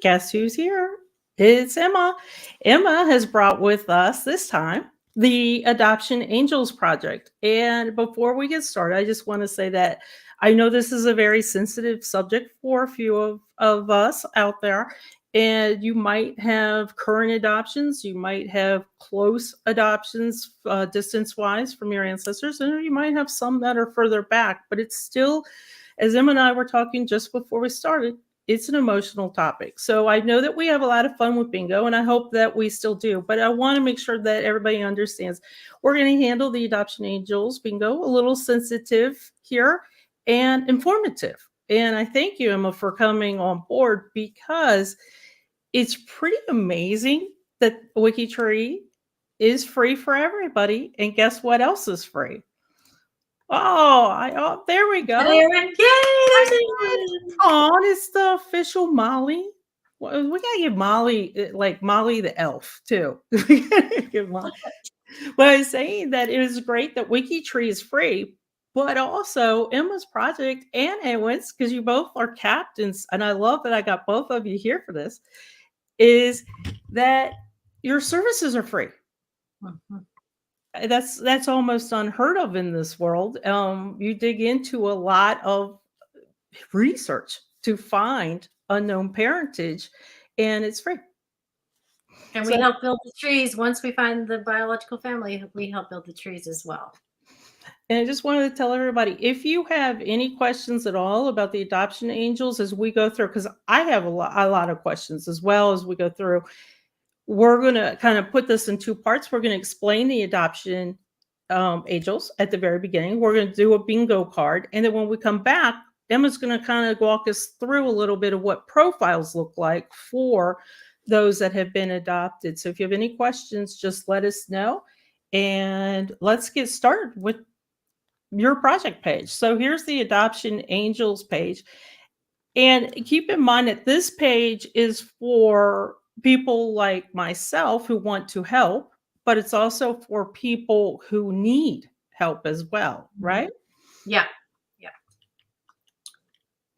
guess who's here? It's Emma. Emma has brought with us this time the Adoption Angels Project. And before we get started, I just want to say that I know this is a very sensitive subject for a few of us out there. And you might have current adoptions, you might have close adoptions distance wise from your ancestors, and you might have some that are further back. But it's still, as Emma and I were talking just before we started, it's an emotional topic. So I know that we have a lot of fun with bingo, and I hope that we still do. But I want to make sure that everybody understands we're going to handle the Adoption Angels bingo a little sensitive here and informative. And I thank you, Emma, for coming on board, because it's pretty amazing that WikiTree is free for everybody. And guess what else is free? Oh, there we go. Yay! Oh, it's the official Molly. Well, we gotta give Molly, like Molly the elf, too. We gotta give Molly. But I was saying that it is great that WikiTree is free, but also Emma's project and Eowyn's, because you both are captains, and I love that I got both of you here for this, is that your services are free. Mhm. That's almost unheard of in this world. You dig into a lot of research to find unknown parentage, and it's free. And So- we help build the trees. Once we find the biological family, we help build the trees as well. And I just wanted to tell everybody, if you have any questions at all about the Adoption Angels as we go through, because I have a lot of questions as well as we go through, we're going to kind of put this in two parts. We're going to explain the Adoption Angels at the very beginning. We're going to do a bingo card. And then when we come back, Emma's going to kind of walk us through a little bit of what profiles look like for those that have been adopted. So if you have any questions, just let us know. And let's get started with your project page. So here's the Adoption Angels page. And keep in mind that this page is for people like myself who want to help, but it's also for people who need help as well, right? Yeah.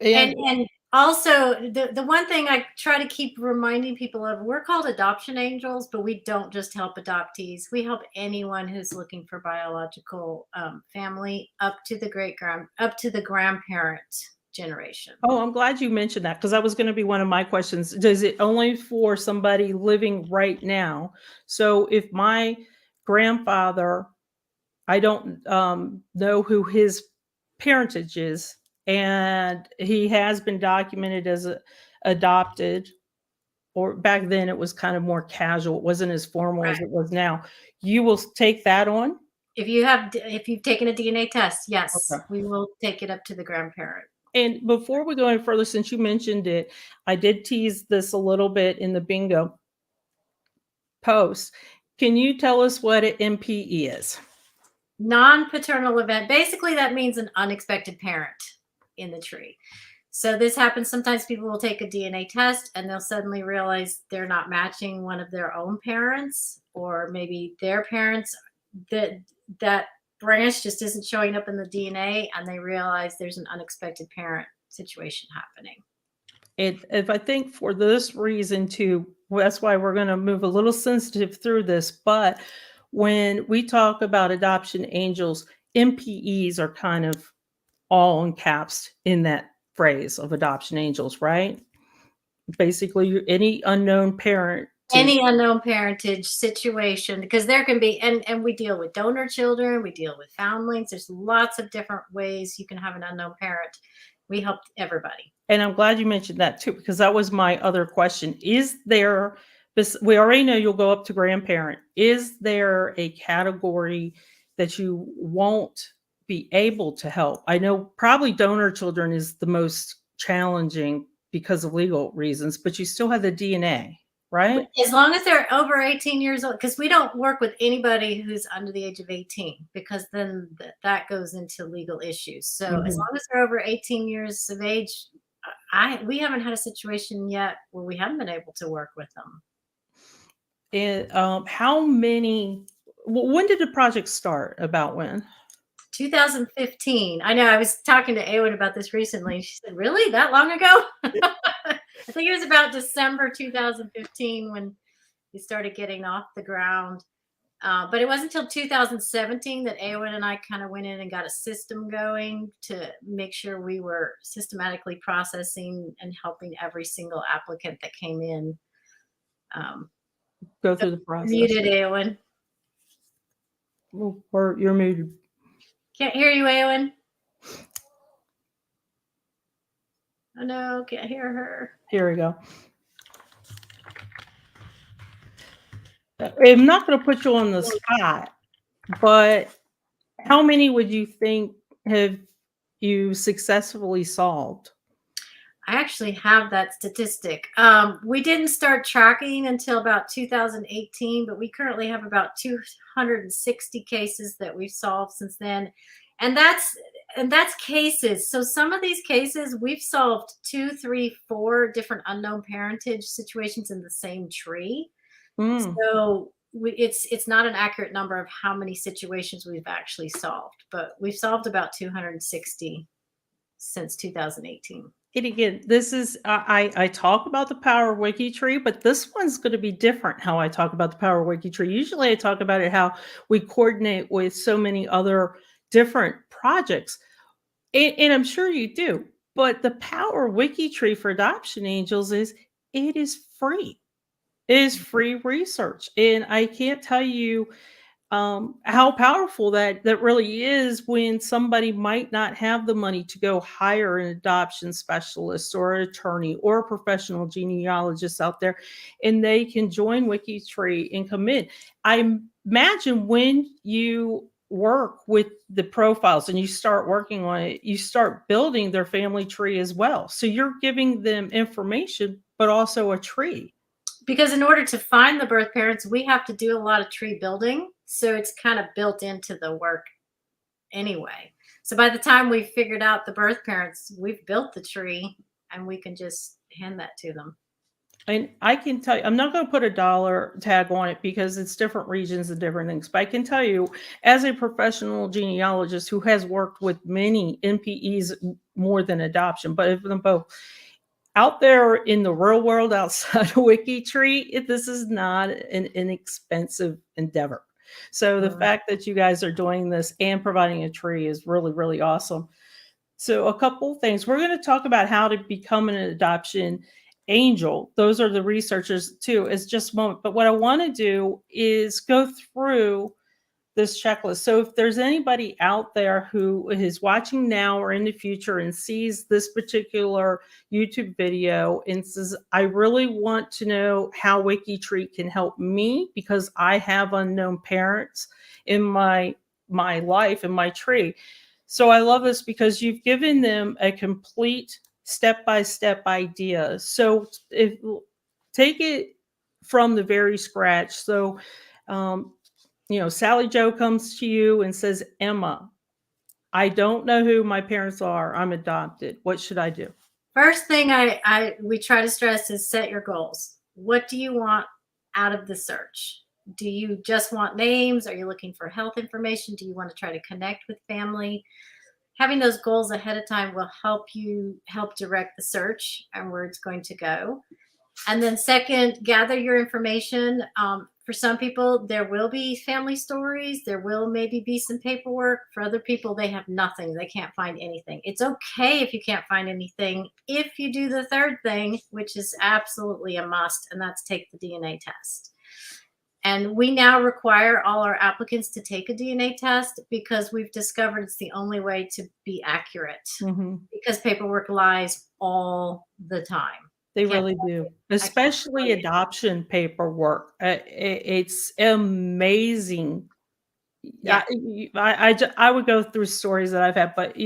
And, And also the one thing I try to keep reminding people of, we're called Adoption Angels, but we don't just help adoptees. We help anyone who's looking for biological family up to the grandparent generation. oh, I'm glad you mentioned that, because that was going to be one of my questions. Does it only for somebody living right now? So if my grandfather, I don't know who his parentage is, and he has been documented as adopted, or back then it was kind of more casual. It wasn't as formal as it was now. You will take that on? If you've taken a DNA test, yes, Okay. we will take it up to the grandparent. And before we go any further, since you mentioned it, I did tease this a little bit in the bingo post. Can you tell us what an MPE is? Non-paternal event. Basically, that means an unexpected parent in the tree. So this happens sometimes. People will take a DNA test and they'll suddenly realize they're not matching one of their own parents, or maybe their parents, that branch just isn't showing up in the DNA, and they realize there's an unexpected parent situation happening. If I think for this reason too, that's why we're going to move a little sensitive through this. But when we talk about Adoption Angels, MPEs are kind of all encapsulated in that phrase of Adoption Angels, right? Basically, any unknown parent. Any unknown parentage situation, because there can be, and we deal with donor children, we deal with foundlings. There's lots of different ways you can have an unknown parent. We help everybody. And I'm glad you mentioned that too, because that was my other question. Is there, we already know you'll go up to grandparent. Is there a category that you won't be able to help? I know probably donor children is the most challenging because of legal reasons, but you still have the DNA, right? As long as they're over 18 years old, because we don't work with anybody who's under the age of 18, because then that goes into legal issues. So as long as they're over 18 years of age, we haven't had a situation yet where we haven't been able to work with them. And how many, when did the project start? About when? 2015. I know, I was talking to Eowyn about this recently. She said, really? That long ago? I think it was about December 2015 when we started getting off the ground. But it wasn't until 2017 that Eowyn and I kind of went in and got a system going to make sure we were systematically processing and helping every single applicant that came in. Go through the process. Muted, Eowyn. Or you're muted. Can't hear you, Eowyn. Oh no, can't hear her. Here we go. I'm not going to put you on the spot, but how many would you think have you successfully solved? I actually have that statistic. We didn't start tracking until about 2018, but we currently have about 260 cases that we've solved since then. And that's cases. So some of these cases we've solved 2, 3, 4 different unknown parentage situations in the same tree. So it's not an accurate number of how many situations we've actually solved, but we've solved about 260 since 2018. And again, this is, I talk about the power of WikiTree, but this one's going to be different how I talk about the power of WikiTree. Usually I talk about it how we coordinate with so many other different projects. And I'm sure you do. But the power of WikiTree for Adoption Angels is it is free. It is free research. And I can't tell you how powerful that really is when somebody might not have the money to go hire an adoption specialist or an attorney or a professional genealogist out there, and they can join WikiTree and come in. I imagine when you work with the profiles and you start working on it, you start building their family tree as well. So you're giving them information, but also a tree. Because in order to find the birth parents, we have to do a lot of tree building. So it's kind of built into the work anyway. So by the time we've figured out the birth parents, we've built the tree and we can just hand that to them. And I can tell you, I'm not going to put a dollar tag on it because it's different regions and different things. But I can tell you, as a professional genealogist who has worked with many NPEs more than adoption, but of them both, out there in the real world outside of WikiTree, this is not an inexpensive endeavor. So the fact that you guys are doing this and providing a tree is really, really awesome. So a couple things. We're going to talk about how to become an adoption angel. Those are the researchers too. It's just a moment. But what I want to do is go through this checklist. So if there's anybody out there who is watching now or in the future and sees this particular YouTube video and says, I really want to know how WikiTree can help me because I have unknown parents in my life, in my tree. So I love this because you've given them a complete step-by-step idea. So if take it from the very scratch. So Sally Joe comes to you and says, Emma, I don't know who my parents are. I'm adopted. What should I do? First thing we try to stress is set your goals. What do you want out of the search? Do you just want names? Are you looking for health information? Do you want to try to connect with family? Having those goals ahead of time will help direct the search and where it's going to go. And then second, gather your information. For some people, there will be family stories. There will maybe be some paperwork. For other people, they have nothing. They can't find anything. It's okay if you can't find anything if you do the third thing, which is absolutely a must, and that's take the DNA test. And we now require all our applicants to take a DNA test because we've discovered it's the only way to be accurate because paperwork lies all the time. They really do, especially adoption paperwork. It's amazing. Yeah, I would go through stories that I've had, but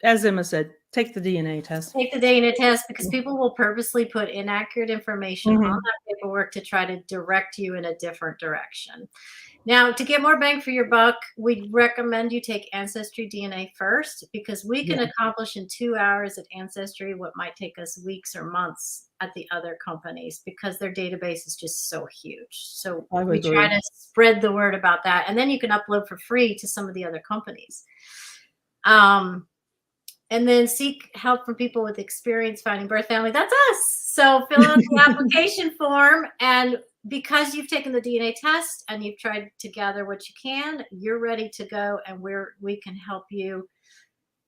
as Emma said, take the DNA test. Take the DNA test because people will purposely put inaccurate information on that paperwork to try to direct you in a different direction. Now, to get more bang for your buck, we recommend you take Ancestry DNA first because we can accomplish in 2 hours at Ancestry what might take us weeks or months at the other companies because their database is just so huge. So we try to spread the word about that. And then you can upload for free to some of the other companies. And then seek help from people with experience finding birth family. That's us. So fill out the application form, and because you've taken the DNA test and you've tried to gather what you can, you're ready to go, and we can help you.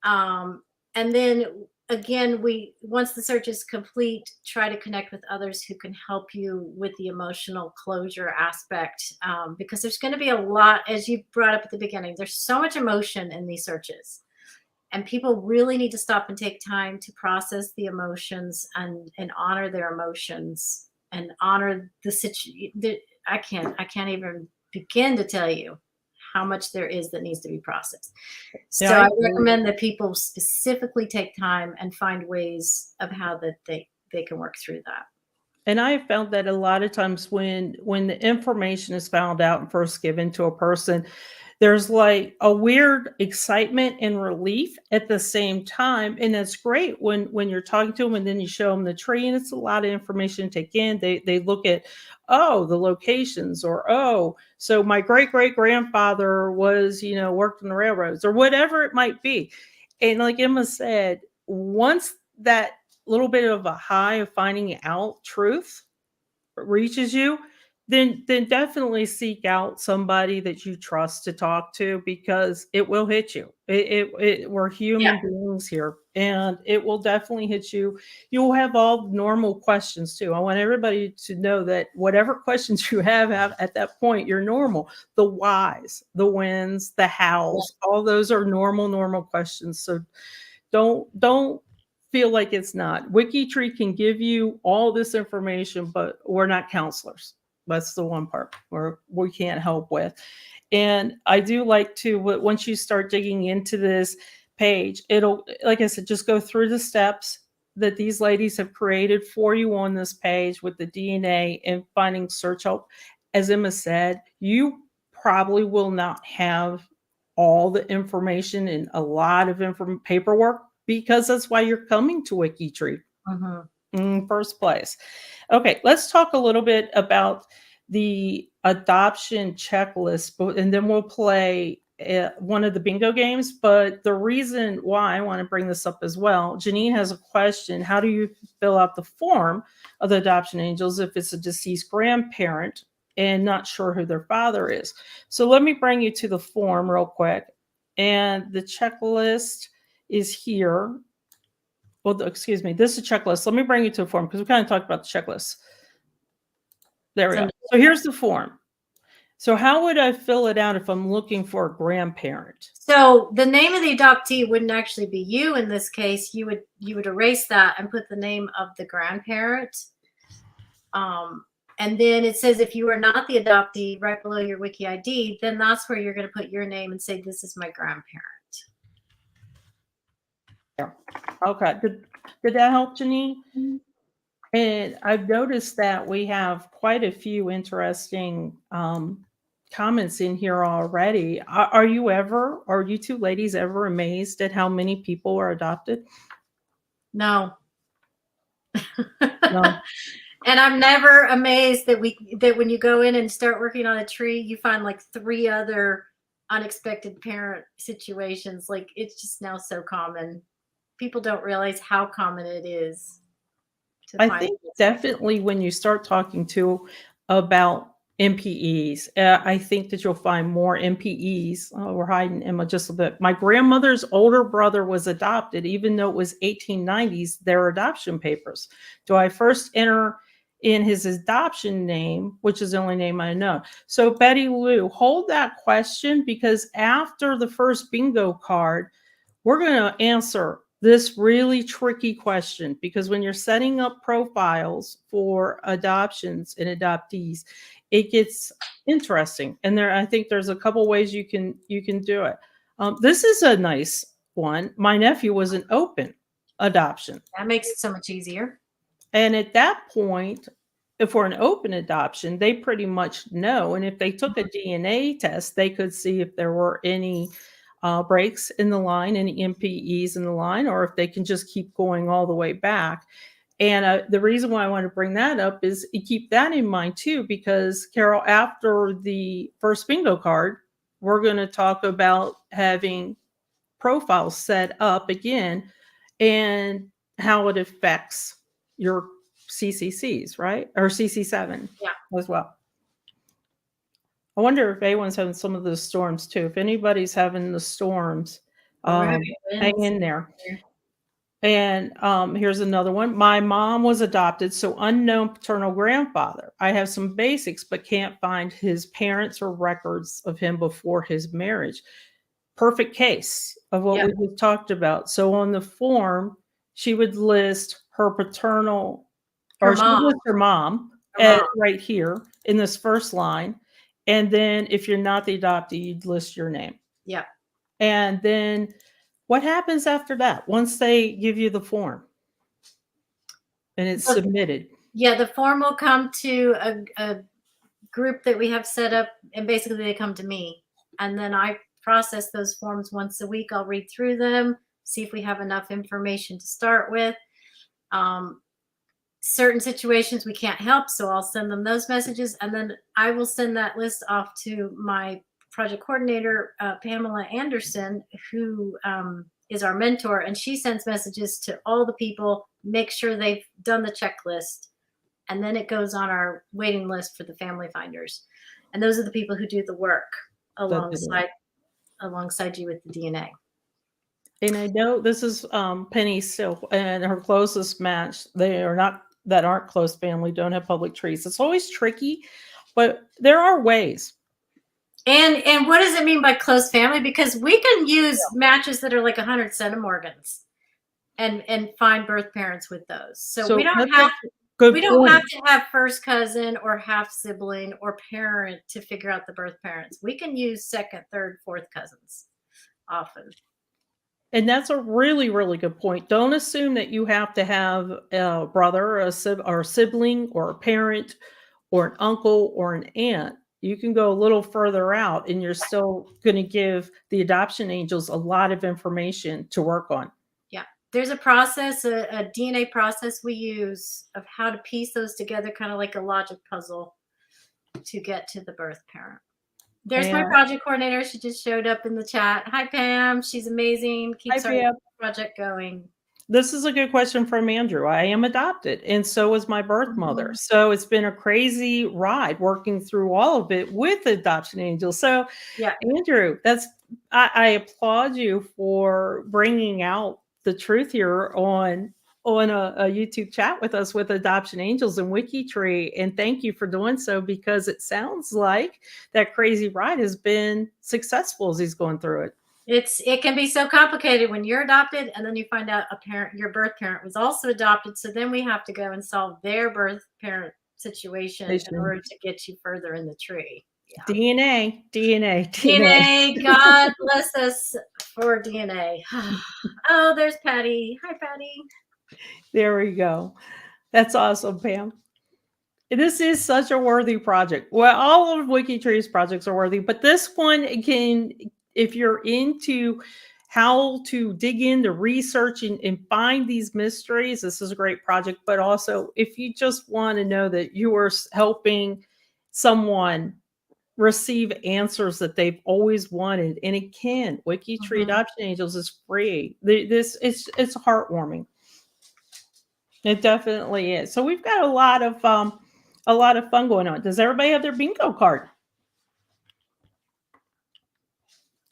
And then again, once the search is complete, try to connect with others who can help you with the emotional closure aspect, because there's going to be a lot, as you brought up at the beginning. There's so much emotion in these searches. And people really need to stop and take time to process the emotions and honor their emotions and honor the situation. I can't even begin to tell you how much there is that needs to be processed. So Yeah, I recommend that people specifically take time and find ways of how that they can work through that. and I have found that a lot of times when the information is found out and first given to a person, there's like a weird excitement and relief at the same time, and that's great when you're talking to them and then you show them the tree, and it's a lot of information to take in. They look at, oh, the locations, or oh, so my great great grandfather was, worked on the railroads, or whatever it might be. And like Emma said, once that little bit of a high of finding out truth reaches you, then definitely seek out somebody that you trust to talk to, because it will hit you. We're Yeah. human beings here, and it will definitely hit you. You'll have all normal questions too. I want everybody to know that whatever questions you have at that point, you're normal. The whys, the whens, the hows, all those are normal questions. So don't feel like it's not. WikiTree can give you all this information, but we're not counselors. That's the one part where we can't help with. And I do like to, once you start digging into this page, it'll, like I said, just go through the steps that these ladies have created for you on this page with the DNA and finding search help. As Emma said, you probably will not have all the information and a lot of paperwork, because that's why you're coming to WikiTree in first place. Okay, let's talk a little bit about the adoption checklist, and then we'll play one of the bingo games. But the reason why I want to bring this up as well, Janine has a question. How do you fill out the form of the adoption angels if it's a deceased grandparent and not sure who their father is? So let me bring you to the form real quick. And the checklist is here. Well, excuse me, this is a checklist. Let me bring you to a form, because we kind of talked about the checklist. There we go. So here's the form. So how would I fill it out if I'm looking for a grandparent? So the name of the adoptee wouldn't actually be you in this case. You would erase that and put the name of the grandparent. And then it says if you are not the adoptee, right below your Wiki ID, then that's where you're going to put your name and say, this is my grandparent. Yeah. Okay. Did that help, Janine? Mm-hmm. And I've noticed that we have quite a few interesting comments in here already. Are you two ladies ever amazed at how many people are adopted? No. No. And I'm never amazed that when you go in and start working on a tree, you find like 3 other unexpected parent situations. Like, it's just now so common. People don't realize how common it is. I think definitely when you start talking about MPEs, I think that you'll find more MPEs. Oh, we're hiding Emma just a bit. My grandmother's older brother was adopted, even though it was 1890s, their adoption papers. Do I first enter in his adoption name, which is the only name I know? So Betty Lou, hold that question, because after the first bingo card, we're going to answer this really tricky question, because when you're setting up profiles for adoptions and adoptees, it gets interesting. And I think there's a couple ways you can do it. This is a nice one. My nephew was an open adoption. That makes it so much easier. And at that point, if for an open adoption, they pretty much know. And if they took a DNA test, they could see if there were any breaks in the line, any MPEs in the line, or if they can just keep going all the way back. And the reason why I want to bring that up is you keep that in mind too, because Carol, after the first bingo card, we're going to talk about having profile set up again and how it affects your CCCs, right? Or CC7 as well. I wonder if anyone's having some of the storms too. If anybody's having the storms, Right. hang in there. And here's another one. My mom was adopted, so unknown paternal grandfather. I have some basics, but can't find his parents or records of him before his marriage. Perfect case of what we just talked about. So on the form, she would list her paternal, or she would list her mom right here in this first line. And then if you're not the adoptee, you'd list your name. Yeah. And then what happens after that once they give you the form and it's submitted? Yeah, the form will come to a group that we have set up, and basically they come to me. And then I process those forms once a week. I'll read through them, see if we have enough information to start with. Certain situations we can't help, so I'll send them those messages, and then I will send that list off to my project coordinator, Pamela Anderson, who is our mentor, and she sends messages to all the people, make sure they've done the checklist, and then it goes on our waiting list for the family finders. And those are the people who do the work alongside you with the DNA. And I know this is Penny still, and her closest match, they are not, that aren't close family, don't have public trees. It's always tricky, but there are ways. And what does it mean by close family? Because we can use matches that are like 100 centimorgans and find birth parents with those. So we don't have to have first cousin or half sibling or parent to figure out the birth parents. We can use second, third, fourth cousins often. And that's a really, really good point. Don't assume that you have to have a brother or a sibling or a parent or an uncle or an aunt. You can go a little further out and you're still going to give the adoption angels a lot of information to work on. Yeah. There's a process, a DNA process we use of how to piece those together, kind of like a logic puzzle to get to the birth parent. There's my project coordinator. She just showed up in the chat. Hi, Pam. She's amazing. Keeps our project going. This is a good question from Andrew. I am adopted, and so was my birth mother. So it's been a crazy ride working through all of it with Adoption Angels. So, Andrew, I applaud you for bringing out the truth here on a YouTube chat with us with Adoption Angels and WikiTree. And thank you for doing so, because it sounds like that crazy ride has been successful as he's going through it. It can be so complicated when you're adopted and then you find out your birth parent was also adopted. So then we have to go and solve their birth parent situation in order to get you further in the tree. Yeah. DNA. God bless us for DNA. Oh, there's Patty. Hi, Patty. There we go. That's awesome, Pam. This is such a worthy project. Well, all of WikiTree's projects are worthy, but this one can, if you're into how to dig into research and find these mysteries, this is a great project. But also, if you just want to know that you are helping someone receive answers that they've always wanted, and it can. WikiTree Adoption Angels is free. It's heartwarming. It definitely is. So we've got a lot of fun going on. Does everybody have their bingo card?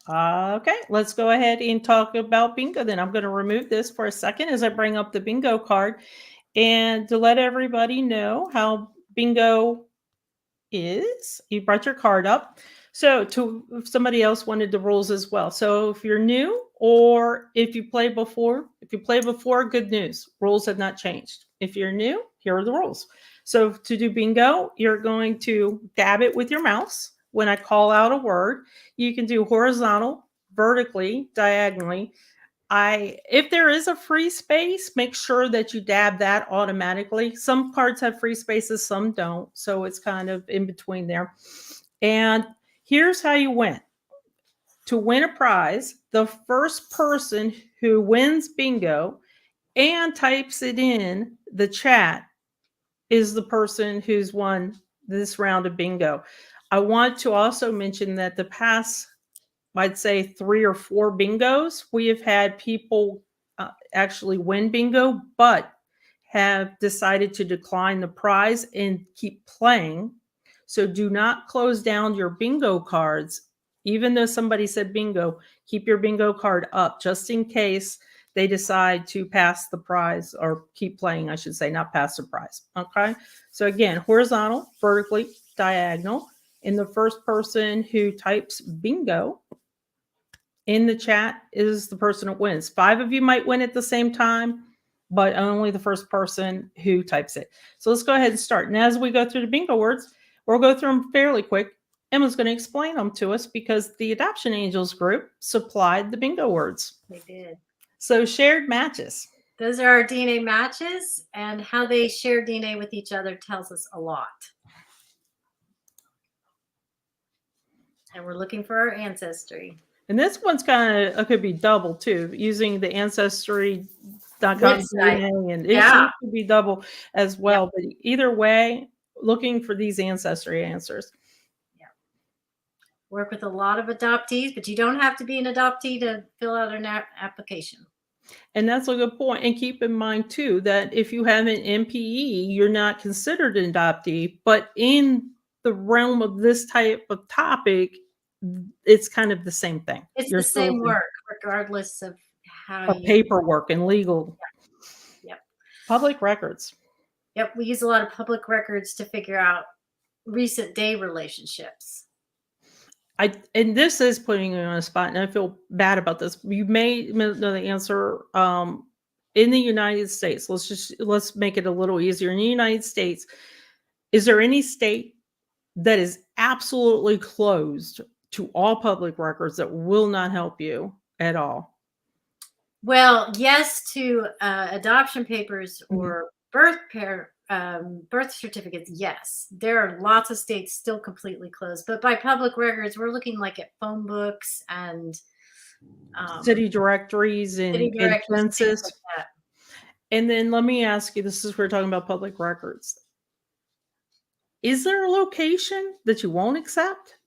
Okay, let's go ahead and talk about bingo then. I'm going to remove this for a second as I bring up the bingo card, and to let everybody know how bingo is. You brought your card up. So if somebody else wanted the rules as well. So if you're new, or if you played before, good news. Rules have not changed. If you're new, here are the rules. So to do bingo, you're going to dab it with your mouse. When I call out a word, you can do horizontal, vertically, diagonally. If there is a free space, make sure that you dab that automatically. Some cards have free spaces, some don't. So it's kind of in between there. And here's how you win. To win a prize, the first person who wins bingo and types it in the chat is the person who's won this round of bingo. I want to also mention that the past I'd say 3 or 4 bingos. We have had people actually win bingo, but have decided to decline the prize and keep playing. So do not close down your bingo cards. Even though somebody said bingo, keep your bingo card up just in case they decide to pass the prize, or keep playing, I should say, not pass the prize. Okay. So again, horizontal, vertically, diagonal. And the first person who types bingo in the chat is the person that wins. 5 of you might win at the same time, but only the first person who types it. So let's go ahead and start. And as we go through the bingo words, we'll go through them fairly quick. Emma's going to explain them to us because the Adoption Angels group supplied the bingo words. They did. So shared matches. Those are our DNA matches, and how they share DNA with each other tells us a lot. And we're looking for our ancestry. And this one's kind of could be double too, using the ancestry.com DNA, and it seems to be double as well. But either way, looking for these ancestry answers. Yeah. Work with a lot of adoptees, but you don't have to be an adoptee to fill out an application. And that's a good point. And keep in mind too that if you have an MPE, you're not considered an adoptee, but in the realm of this type of topic, it's kind of the same thing. It's the same work, regardless of how paperwork and legal. Yep. Public records. Yep. We use a lot of public records to figure out recent day relationships. And this is putting you on a spot, and I feel bad about this. You may know the answer. In the United States, let's make it a little easier. In the United States, is there any state that is absolutely closed to all public records that will not help you at all? Well, yes, to adoption papers or birth certificates, yes. There are lots of states still completely closed, but by public records, we're looking like at phone books and city directories and census. Like, and then let me ask you, this is we're talking about public records. Is there a location that you won't accept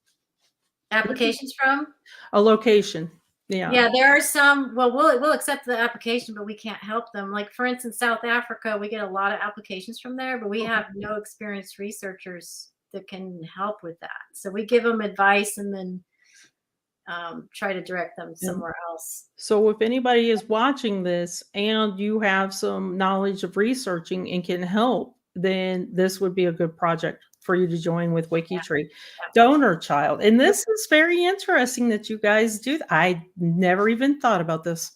applications from? A location. Yeah, there are some. Well, we'll accept the application, but we can't help them. Like, for instance, South Africa, we get a lot of applications from there, but we have no experienced researchers that can help with that. So we give them advice and then try to direct them somewhere else. So if anybody is watching this and you have some knowledge of researching and can help, then this would be a good project for you to join with WikiTree. Donor child. And this is very interesting that you guys do. I never even thought about this.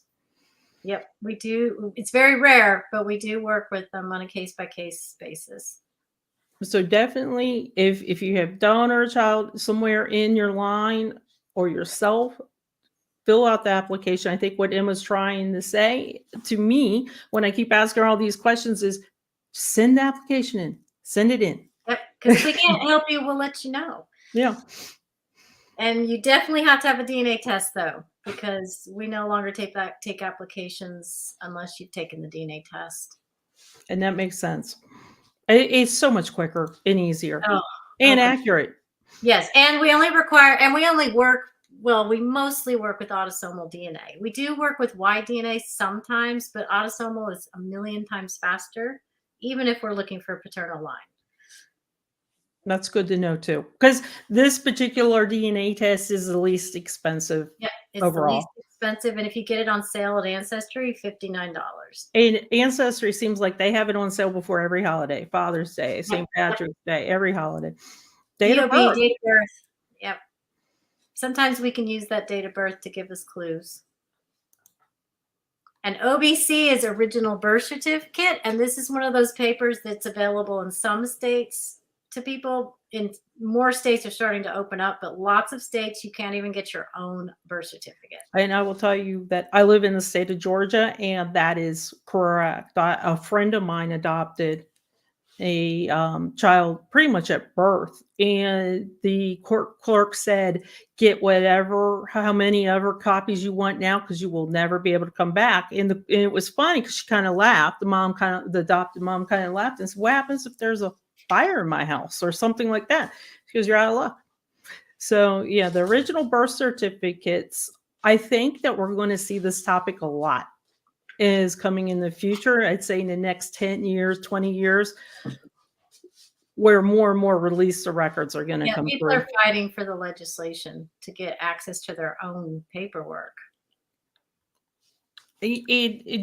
Yep, we do. It's very rare, but we do work with them on a case-by-case basis. So definitely, if you have donor child somewhere in your line or yourself, fill out the application. I think what Emma's trying to say to me when I keep asking her all these questions is send the application in, send it in. Yep, because if we can't help you, we'll let you know. Yeah. And you definitely have to have a DNA test, though, because we no longer take applications unless you've taken the DNA test. And that makes sense. It's so much quicker and easier and accurate. Yes, and we only work. Well, we mostly work with autosomal DNA. We do work with Y DNA sometimes, but autosomal is 1,000,000 times faster, even if we're looking for a paternal line. That's good to know too, because this particular DNA test is the least expensive. Yeah, it's overall. The least expensive, and if you get it on sale at Ancestry, $59. And Ancestry seems like they have it on sale before every holiday: Father's Day, St. Patrick's Day, every holiday. Date of birth. Yep. Sometimes we can use that date of birth to give us clues. And OBC is original birth certificate, and this is one of those papers that's available in some states to people. In more states are starting to open up, but lots of states you can't even get your own birth certificate. And I will tell you that I live in the state of Georgia, and that is correct. A friend of mine adopted a child pretty much at birth, and the court clerk said, get how many ever copies you want now, because you will never be able to come back. And it was funny because she kind of laughed. The adopted mom kind of laughed and said, what happens if there's a fire in my house or something like that? She goes, you're out of luck. So, yeah, the original birth certificates, I think that we're going to see this topic a lot is coming in the future. I'd say in the next 10 years, 20 years, where more and more release of records are going to Yeah, come people through. are fighting for the legislation to get access to their own paperwork.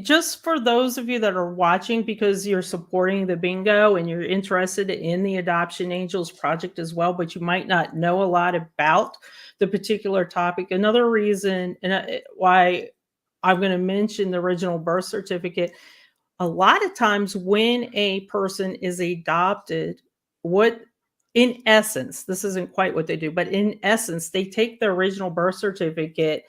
Just for those of you that are watching, because you're supporting the bingo and you're interested in the Adoption Angels project as well, but you might not know a lot about the particular topic. Another reason why I'm going to mention the original birth certificate, a lot of times when a person is adopted, what in essence, this isn't quite what they do, but in essence, they take the original birth certificate,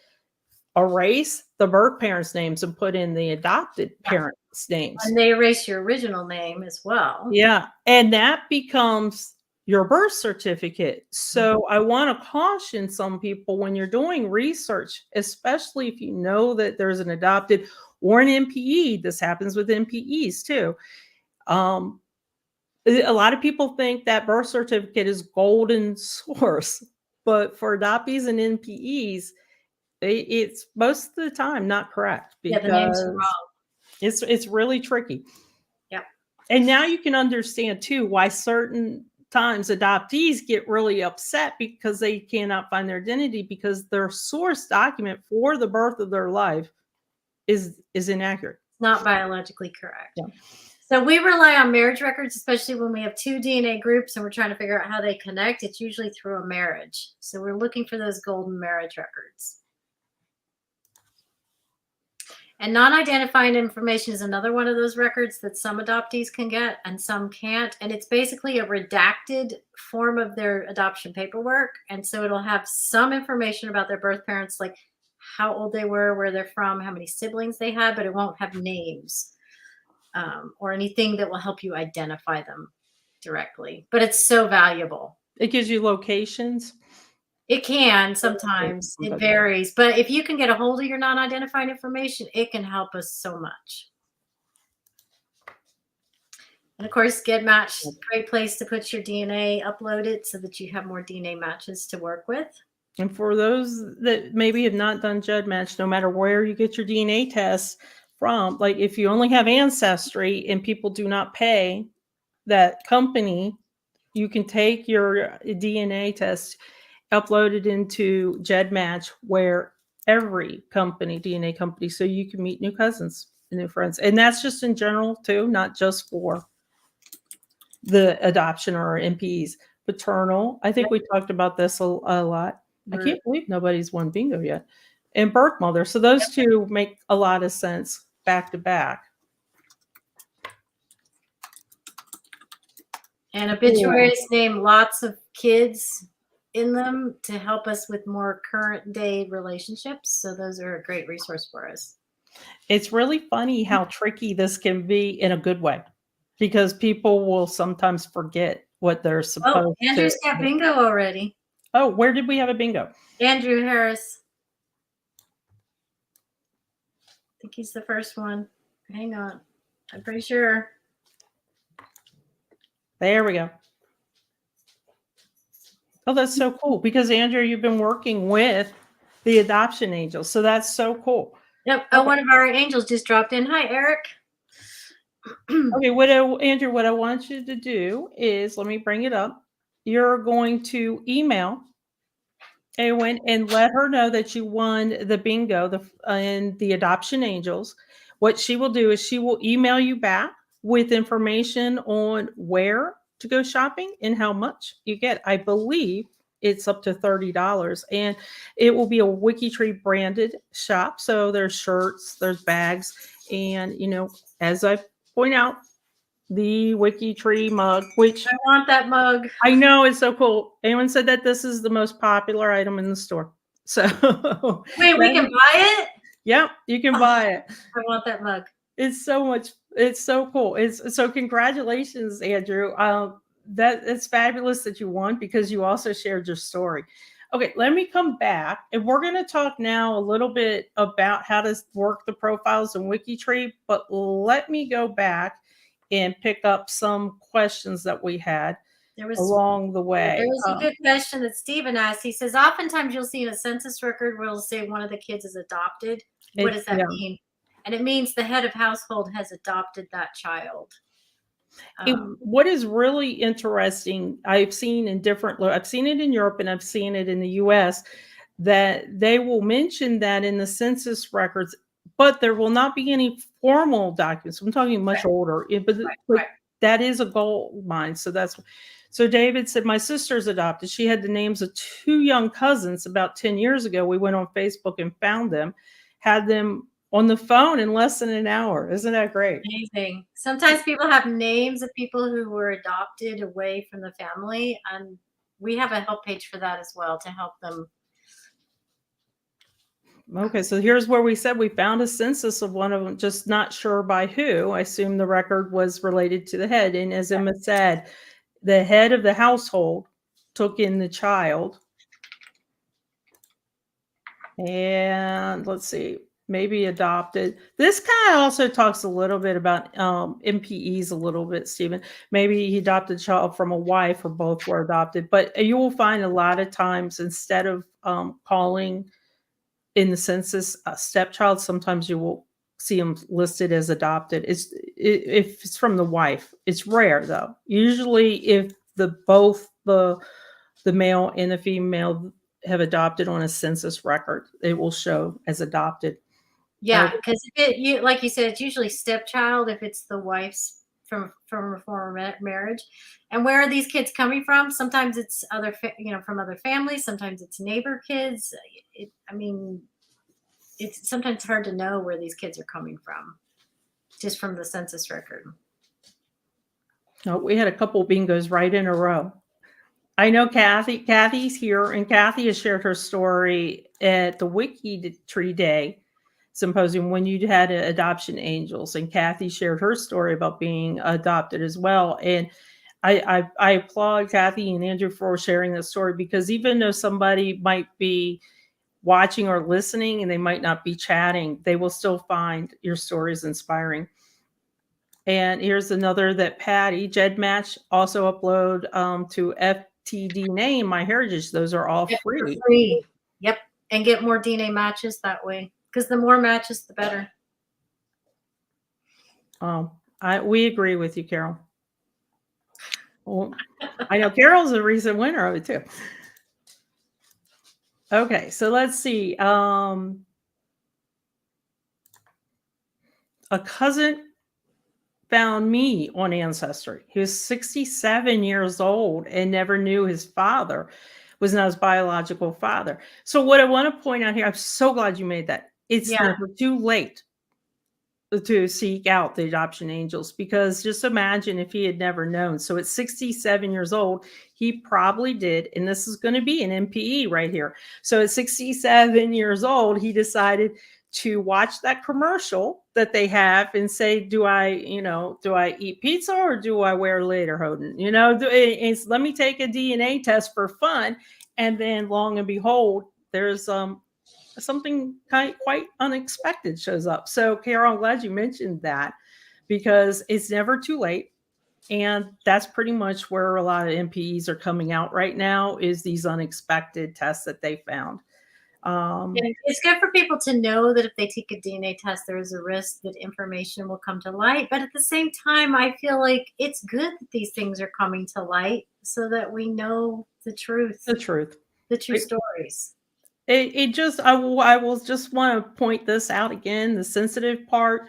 erase the birth parents' names, and put in the adopted parents' names. And they erase your original name as well. Yeah. And that becomes your birth certificate. So I want to caution some people when you're doing research, especially if you know that there's an adopted or an NPE. This happens with NPEs too. A lot of people think that birth certificate is golden source, but for adoptees and NPEs, it's most of the time not correct Yeah, the names are because wrong. it's really tricky. Yep. And now you can understand too why certain times adoptees get really upset because they cannot find their identity because their source document for the birth of their life is inaccurate. Not biologically correct. Yeah. So we rely on marriage records, especially when we have two DNA groups and we're trying to figure out how they connect. It's usually through a marriage. So we're looking for those golden marriage records. And non-identifying information is another one of those records that some adoptees can get and some can't. And it's basically a redacted form of their adoption paperwork. And so it'll have some information about their birth parents, like how old they were, where they're from, how many siblings they had, but it won't have names or anything that will help you identify them directly. But it's so valuable. It gives you locations. It can sometimes. It varies. But if you can get a hold of your non-identified information, it can help us so much. And of course, GetMatch, great place to put your DNA, upload it so that you have more DNA matches to work with. And for those that maybe have not done GEDmatch, no matter where you get your DNA tests from, like if you only have Ancestry and people do not pay that company, you can take your DNA test, upload it into GEDmatch, where every company, DNA company, so you can meet new cousins and new friends. And that's just in general too, not just for the adoption or NPEs. Paternal, I think we talked about this a lot. I can't believe nobody's won bingo yet. And birth mother. So those two make a lot of sense back to back. And obituaries name lots of kids in them to help us with more current day relationships. So those are a great resource for us. It's really funny how tricky this can be in a good way, because people will sometimes forget what they're supposed to. Andrew's got bingo already. Oh, where did we have a bingo? Andrew Harris. I think he's the first one. Hang on. I'm pretty sure. There we go. Oh, that's so cool, because Andrew, you've been working with the Adoption Angels. So that's so cool. Yep. Oh, one of our angels just dropped in. Hi, Eric. Okay, Andrew, what I want you to do is, let me bring it up. You're going to email Eowyn and let her know that you won the bingo and the Adoption Angels. What she will do is she will email you back with information on where to go shopping and how much you get. I believe it's up to $30, and it will be a WikiTree branded shop. So there's shirts, there's bags, and as I point out, the WikiTree mug, which I want that mug. I know is so cool. Anyone said that this is the most popular item in the store. So wait, we can buy it? Yep, you can buy it. I want that mug. It's so cool. So congratulations, Andrew. It's fabulous that you won, because you also shared your story. Okay, let me come back, and we're going to talk now a little bit about how to work the profiles in WikiTree, but let me go back and pick up some questions that we had. along the way. There was a good question that Stephen asked. He says, oftentimes you'll see in a census record where it'll say one of the kids is adopted. What does that mean? And it means the head of household has adopted that child. What is really interesting, I've seen it in Europe and I've seen it in the US, that they will mention that in the census records, but there will not be any formal documents. I'm talking much older, but that is a gold mine. So David said, my sister's adopted. She had the names of 2 young cousins about 10 years ago. We went on Facebook and found them, had them on the phone in less than an hour. Isn't that great? Amazing. Sometimes people have names of people who were adopted away from the family, and we have a help page for that as well to help them. Okay, so here's where we said we found a census of one of them, just not sure by who. I assume the record was related to the head. And as Emma said, the head of the household took in the child. And let's see, maybe adopted. This kind of also talks a little bit about MPEs a little bit, Stephen. Maybe he adopted a child from a wife or both were adopted. But you will find a lot of times instead of calling in the census a stepchild, sometimes you will see them listed as adopted. If it's from the wife. It's rare though. Usually if both the male and the female have adopted on a census record, it will show as adopted. Yeah, because like you said, it's usually stepchild if it's the wife's from a former marriage. And where are these kids coming from? Sometimes it's from other families. Sometimes it's neighbor kids. It's sometimes hard to know where these kids are coming from, just from the census record. Oh, we had a couple of bingos right in a row. I know Kathy's here, and Kathy has shared her story at the WikiTree Day symposium when you had adoption angels, and Kathy shared her story about being adopted as well. And I applaud Kathy and Andrew for sharing this story, because even though somebody might be watching or listening and they might not be chatting, they will still find your stories inspiring. And here's another that Patty, GEDmatch, also upload to FTDNA and MyHeritage. Those are all free. Free. Yep. And get more DNA matches that way, because the more matches, the better. We agree with you, Carol. Well, I know Carol's a recent winner of it too. Okay, so let's see. A cousin found me on Ancestry. He was 67 years old and never knew his father was not his biological father. So what I want to point out here, I'm so glad you made that. It's never too late to seek out the adoption angels, because just imagine if he had never known. So at 67 years old, he probably did, and this is going to be an MPE right here. So at 67 years old, he decided to watch that commercial that they have and say, do I eat pizza or do I wear lederhosen? Let me take a DNA test for fun. And then long and behold, there's something quite unexpected shows up. So Carol, I'm glad you mentioned that, because it's never too late. And that's pretty much where a lot of MPEs are coming out right now, is these unexpected tests that they found. It's good for people to know that if they take a DNA test, there is a risk that information will come to light. But at the same time, I feel like it's good that these things are coming to light so that we know the truth. The true stories. I will just want to point this out again, the sensitive part.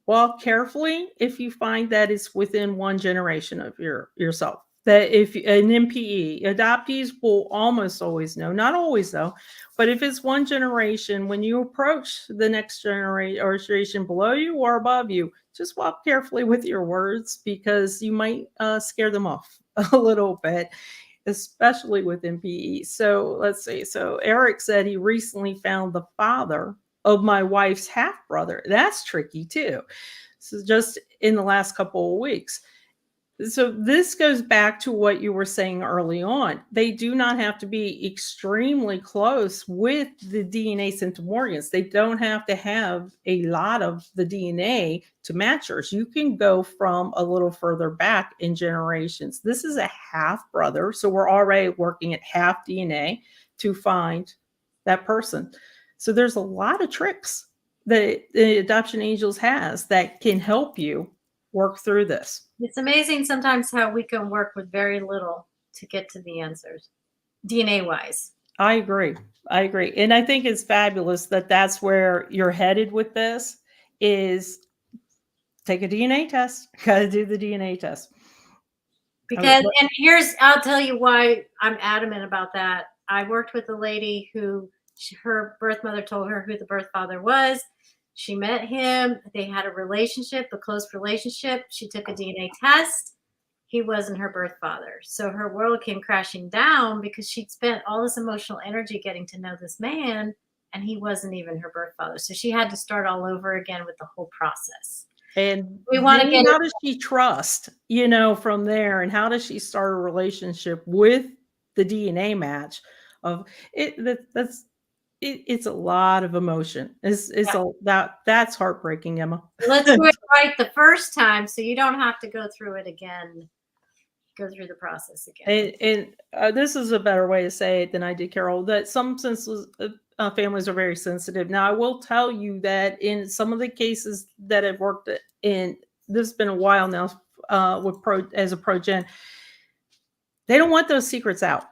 Walk carefully if you find that it's within one generation of yourself. That if an MPE, adoptees will almost always know, not always though, but if it's one generation, when you approach the next generation below you or above you, just walk carefully with your words, because you might scare them off a little bit, especially with MPE. So let's see. So Eric said he recently found the father of my wife's half brother. That's tricky too. So just in the last couple of weeks. So this goes back to what you were saying early on. They do not have to be extremely close with the DNA centimorgans. They don't have to have a lot of the DNA to match yours. You can go from a little further back in generations. This is a half brother, so we're already working at half DNA to find that person. So there's a lot of tricks that the Adoption Angels has that can help you work through this. It's amazing sometimes how we can work with very little to get to the answers, DNA wise. I agree. I agree. And I think it's fabulous that that's where you're headed with this is take a DNA test. Got to do the DNA test. Because, and here's, I'll tell you why I'm adamant about that. I worked with a lady who her birth mother told her who the birth father was. She met him. They had a relationship, a close relationship. She took a DNA test. He wasn't her birth father. So her world came crashing down because she'd spent all this emotional energy getting to know this man, and he wasn't even her birth father. So she had to start all over again with the whole process. And we want to get how does she trust, from there, and how does she start a relationship with the DNA match of it? It's a lot of emotion. That's heartbreaking, Emma. Let's do it right the first time, so you don't have to go through it again. Go through the process again. And this is a better way to say it than I did, Carol. That some families are very sensitive. Now, I will tell you that in some of the cases that I've worked in, this has been a while now as a pro-gen, they don't want those secrets out.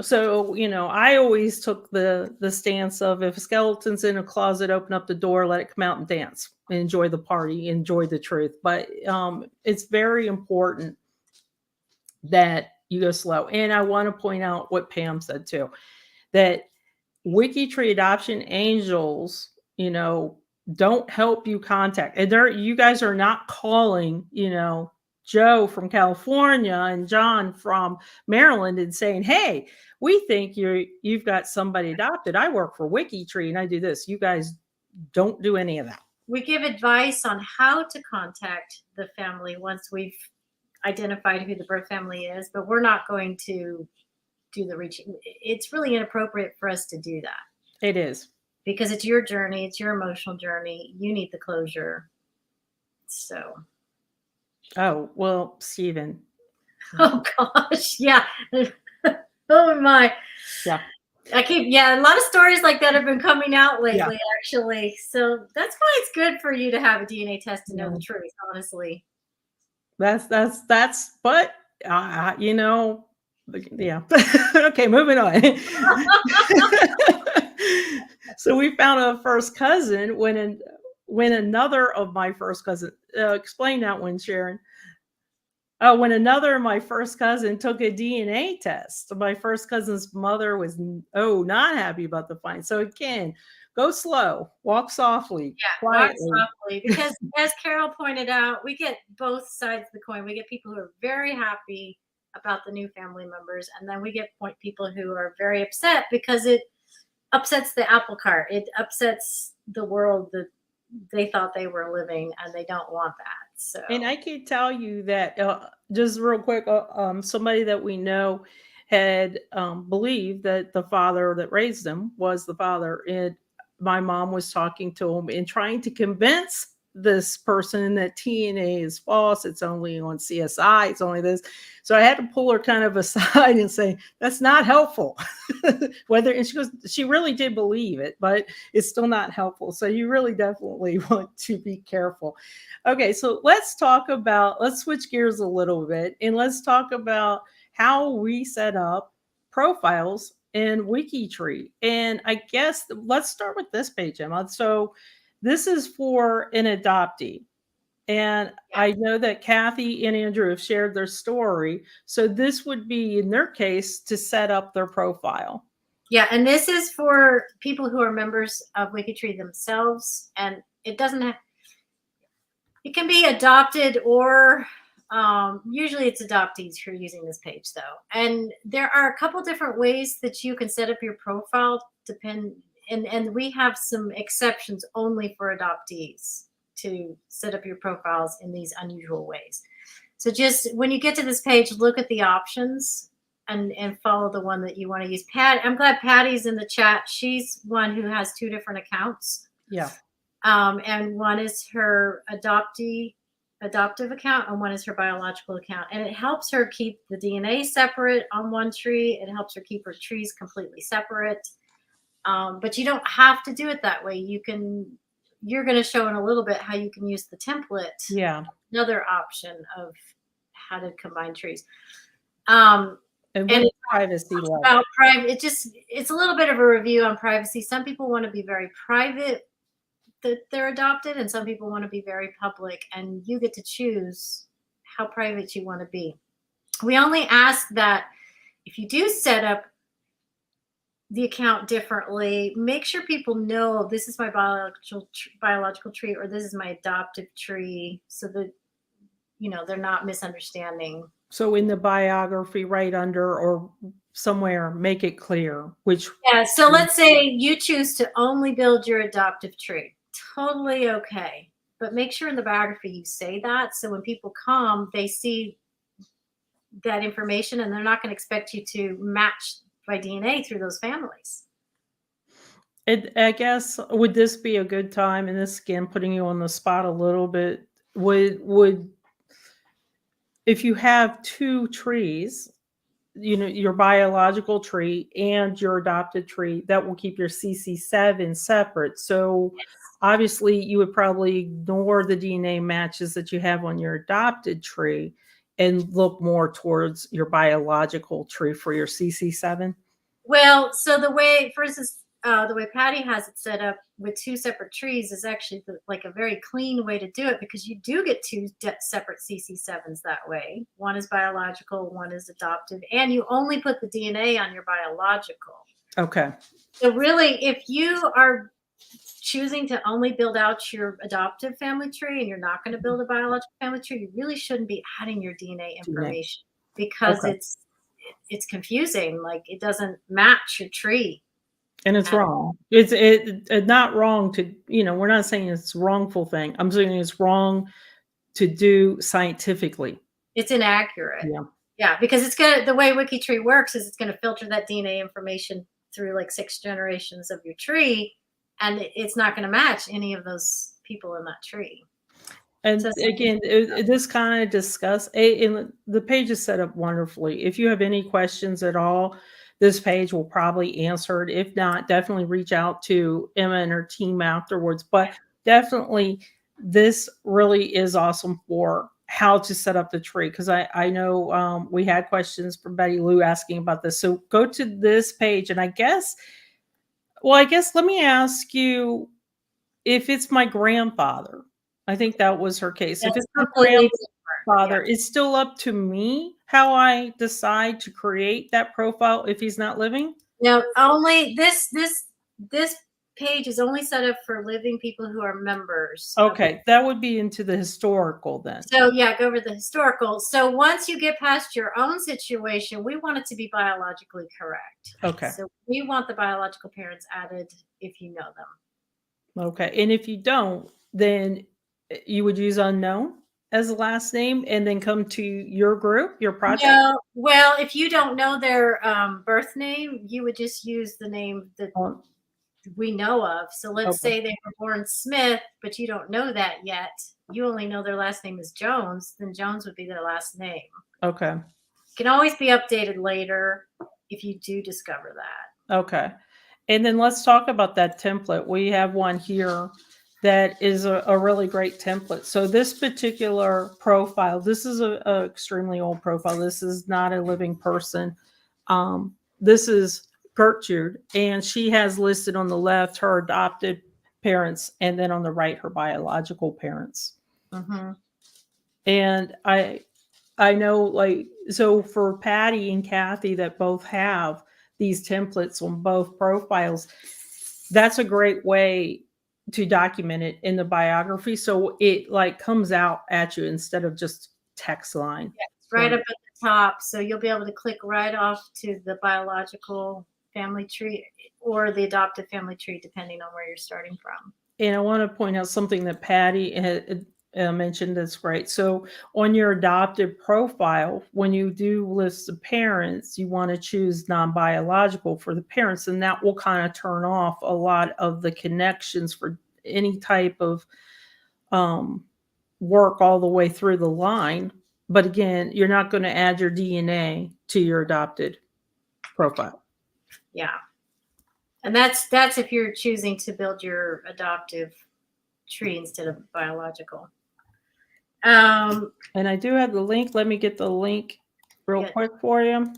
So, I always took the stance of if a skeleton's in a closet, open up the door, let it come out and dance, enjoy the party, enjoy the truth. But it's very important that you go slow. And I want to point out what Pam said too, that WikiTree Adoption Angels, don't help you contact. And you guys are not calling, Joe from California and John from Maryland and saying, hey, we think you've got somebody adopted. I work for WikiTree and I do this. You guys don't do any of that. We give advice on how to contact the family once we've identified who the birth family is, but we're not going to do the reaching. It's really inappropriate for us to do that. It is. Because it's your journey. It's your emotional journey. You need the closure. So. Oh, well, Stephen. Oh, gosh. Yeah. Oh, my. Yeah. A lot of stories like that have been coming out lately, actually. So that's why it's good for you to have a DNA test to know the truth, honestly. But yeah. Okay, moving on. So we found a first cousin when another of my first cousin, explain that one, Sharon. When another of my first cousin took a DNA test, my first cousin's mother was not happy about the find. So again, go slow, walk softly, quietly. Walk softly, because as Carol pointed out, we get both sides of the coin. We get people who are very happy about the new family members, and then we get people who are very upset because it upsets the apple cart. It upsets the world that they thought they were living, and they don't want that. So, and I can tell you that just real quick, somebody that we know had believed that the father that raised them was the father, and my mom was talking to him and trying to convince this person that TNA is false. It's only on CSI. It's only this. So I had to pull her kind of aside and say, that's not helpful. And she goes, she really did believe it, but it's still not helpful. So you really definitely want to be careful. Okay. So let's switch gears a little bit and let's talk about how we set up profiles in WikiTree. And I guess let's start with this page, Emma. So this is for an adoptee. And I know that Kathy and Andrew have shared their story. So this would be, in their case, to set up their profile. Yeah, and this is for people who are members of WikiTree themselves. And it can be adopted or usually it's adoptees who are using this page, though. And there are a couple different ways that you can set up your profile, and we have some exceptions only for adoptees to set up your profiles in these unusual ways. So just when you get to this page, look at the options and follow the one that you want to use. I'm glad Patty's in the chat. She's one who has 2 different accounts. Yeah. And one is her adoptive account and one is her biological account. And it helps her keep the DNA separate on one tree. It helps her keep her trees completely separate. But you don't have to do it that way. You're going to show in a little bit how you can use the template. Yeah. Another option of how to combine trees. And what privacy level? About private, it's a little bit of a review on privacy. Some people want to be very private that they're adopted, and some people want to be very public, and you get to choose how private you want to be. We only ask that if you do set up the account differently, make sure people know this is my biological tree or this is my adoptive tree, so that they're not misunderstanding. So in the biography, right under or somewhere, make it clear which. Yeah. So let's say you choose to only build your adoptive tree. Totally okay. But make sure in the biography you say that, so when people come, they see that information and they're not going to expect you to match by DNA through those families. I guess, would this be a good time, and this again putting you on the spot a little bit, would if you have 2 trees, your biological tree and your adopted tree, that will keep your CC7 separate. So obviously you would probably ignore the DNA matches that you have on your adopted tree and look more towards your biological tree for your CC7. Well, so the way, for instance, the way Patty has it set up with 2 separate trees is actually like a very clean way to do it, because you do get 2 separate CC7s that way. One is biological, one is adoptive, and you only put the DNA on your biological. Okay. So really, if you are choosing to only build out your adoptive family tree and you're not going to build a biological family tree, you really shouldn't be adding your DNA information, because it's confusing. Like, it doesn't match your tree. And it's wrong. It's not wrong to, we're not saying it's a wrongful thing. I'm saying it's wrong to do scientifically. It's inaccurate. Yeah. Yeah, because the way WikiTree works is it's going to filter that DNA information through like 6 generations of your tree, and it's not going to match any of those people in that tree. And again, this kind of the page is set up wonderfully. If you have any questions at all, this page will probably answer it. If not, definitely reach out to Emma and her team afterwards. But definitely, this really is awesome for how to set up the tree, because I know we had questions from Betty Lou asking about this. So go to this page, and I guess let me ask you, if it's my grandfather. I think that was her case. If it's her grandfather, it's still up to me how I decide to create that profile if he's not living? No, only this page is only set up for living people who are members. Okay, that would be into the historical then. So yeah, go over the historical. So once you get past your own situation, we want it to be biologically correct. Okay. So we want the biological parents added if you know them. Okay, and if you don't, then you would use unknown as a last name and then come to your group, your project? No, well, if you don't know their birth name, you would just use the name that we know of. So let's say they were born Smith, but you don't know that yet. You only know their last name is Jones, then Jones would be their last name. Okay. It can always be updated later if you do discover that. Okay. And then let's talk about that template. We have one here that is a really great template. So this particular profile, this is a extremely old profile. This is not a living person. This is Gertrude, and she has listed on the left her adopted parents, and then on the right her biological parents. Mm-hmm. And I know, like, so for Patty and Kathy that both have these templates on both profiles, that's a great way to document it in the biography, so it like comes out at you instead of just text line. Yeah, it's right up at the top, so you'll be able to click right off to the biological family tree or the adoptive family tree, depending on where you're starting from. And I want to point out something that Patty mentioned, that's great. So on your adopted profile, when you do list the parents, you want to choose non-biological for the parents, and that will kind of turn off a lot of the connections for any type of work all the way through the line. But again, you're not going to add your DNA to your adopted profile. Yeah. And that's if you're choosing to build your adoptive tree instead of biological. And I do have the link. Let me get the link real quick for you.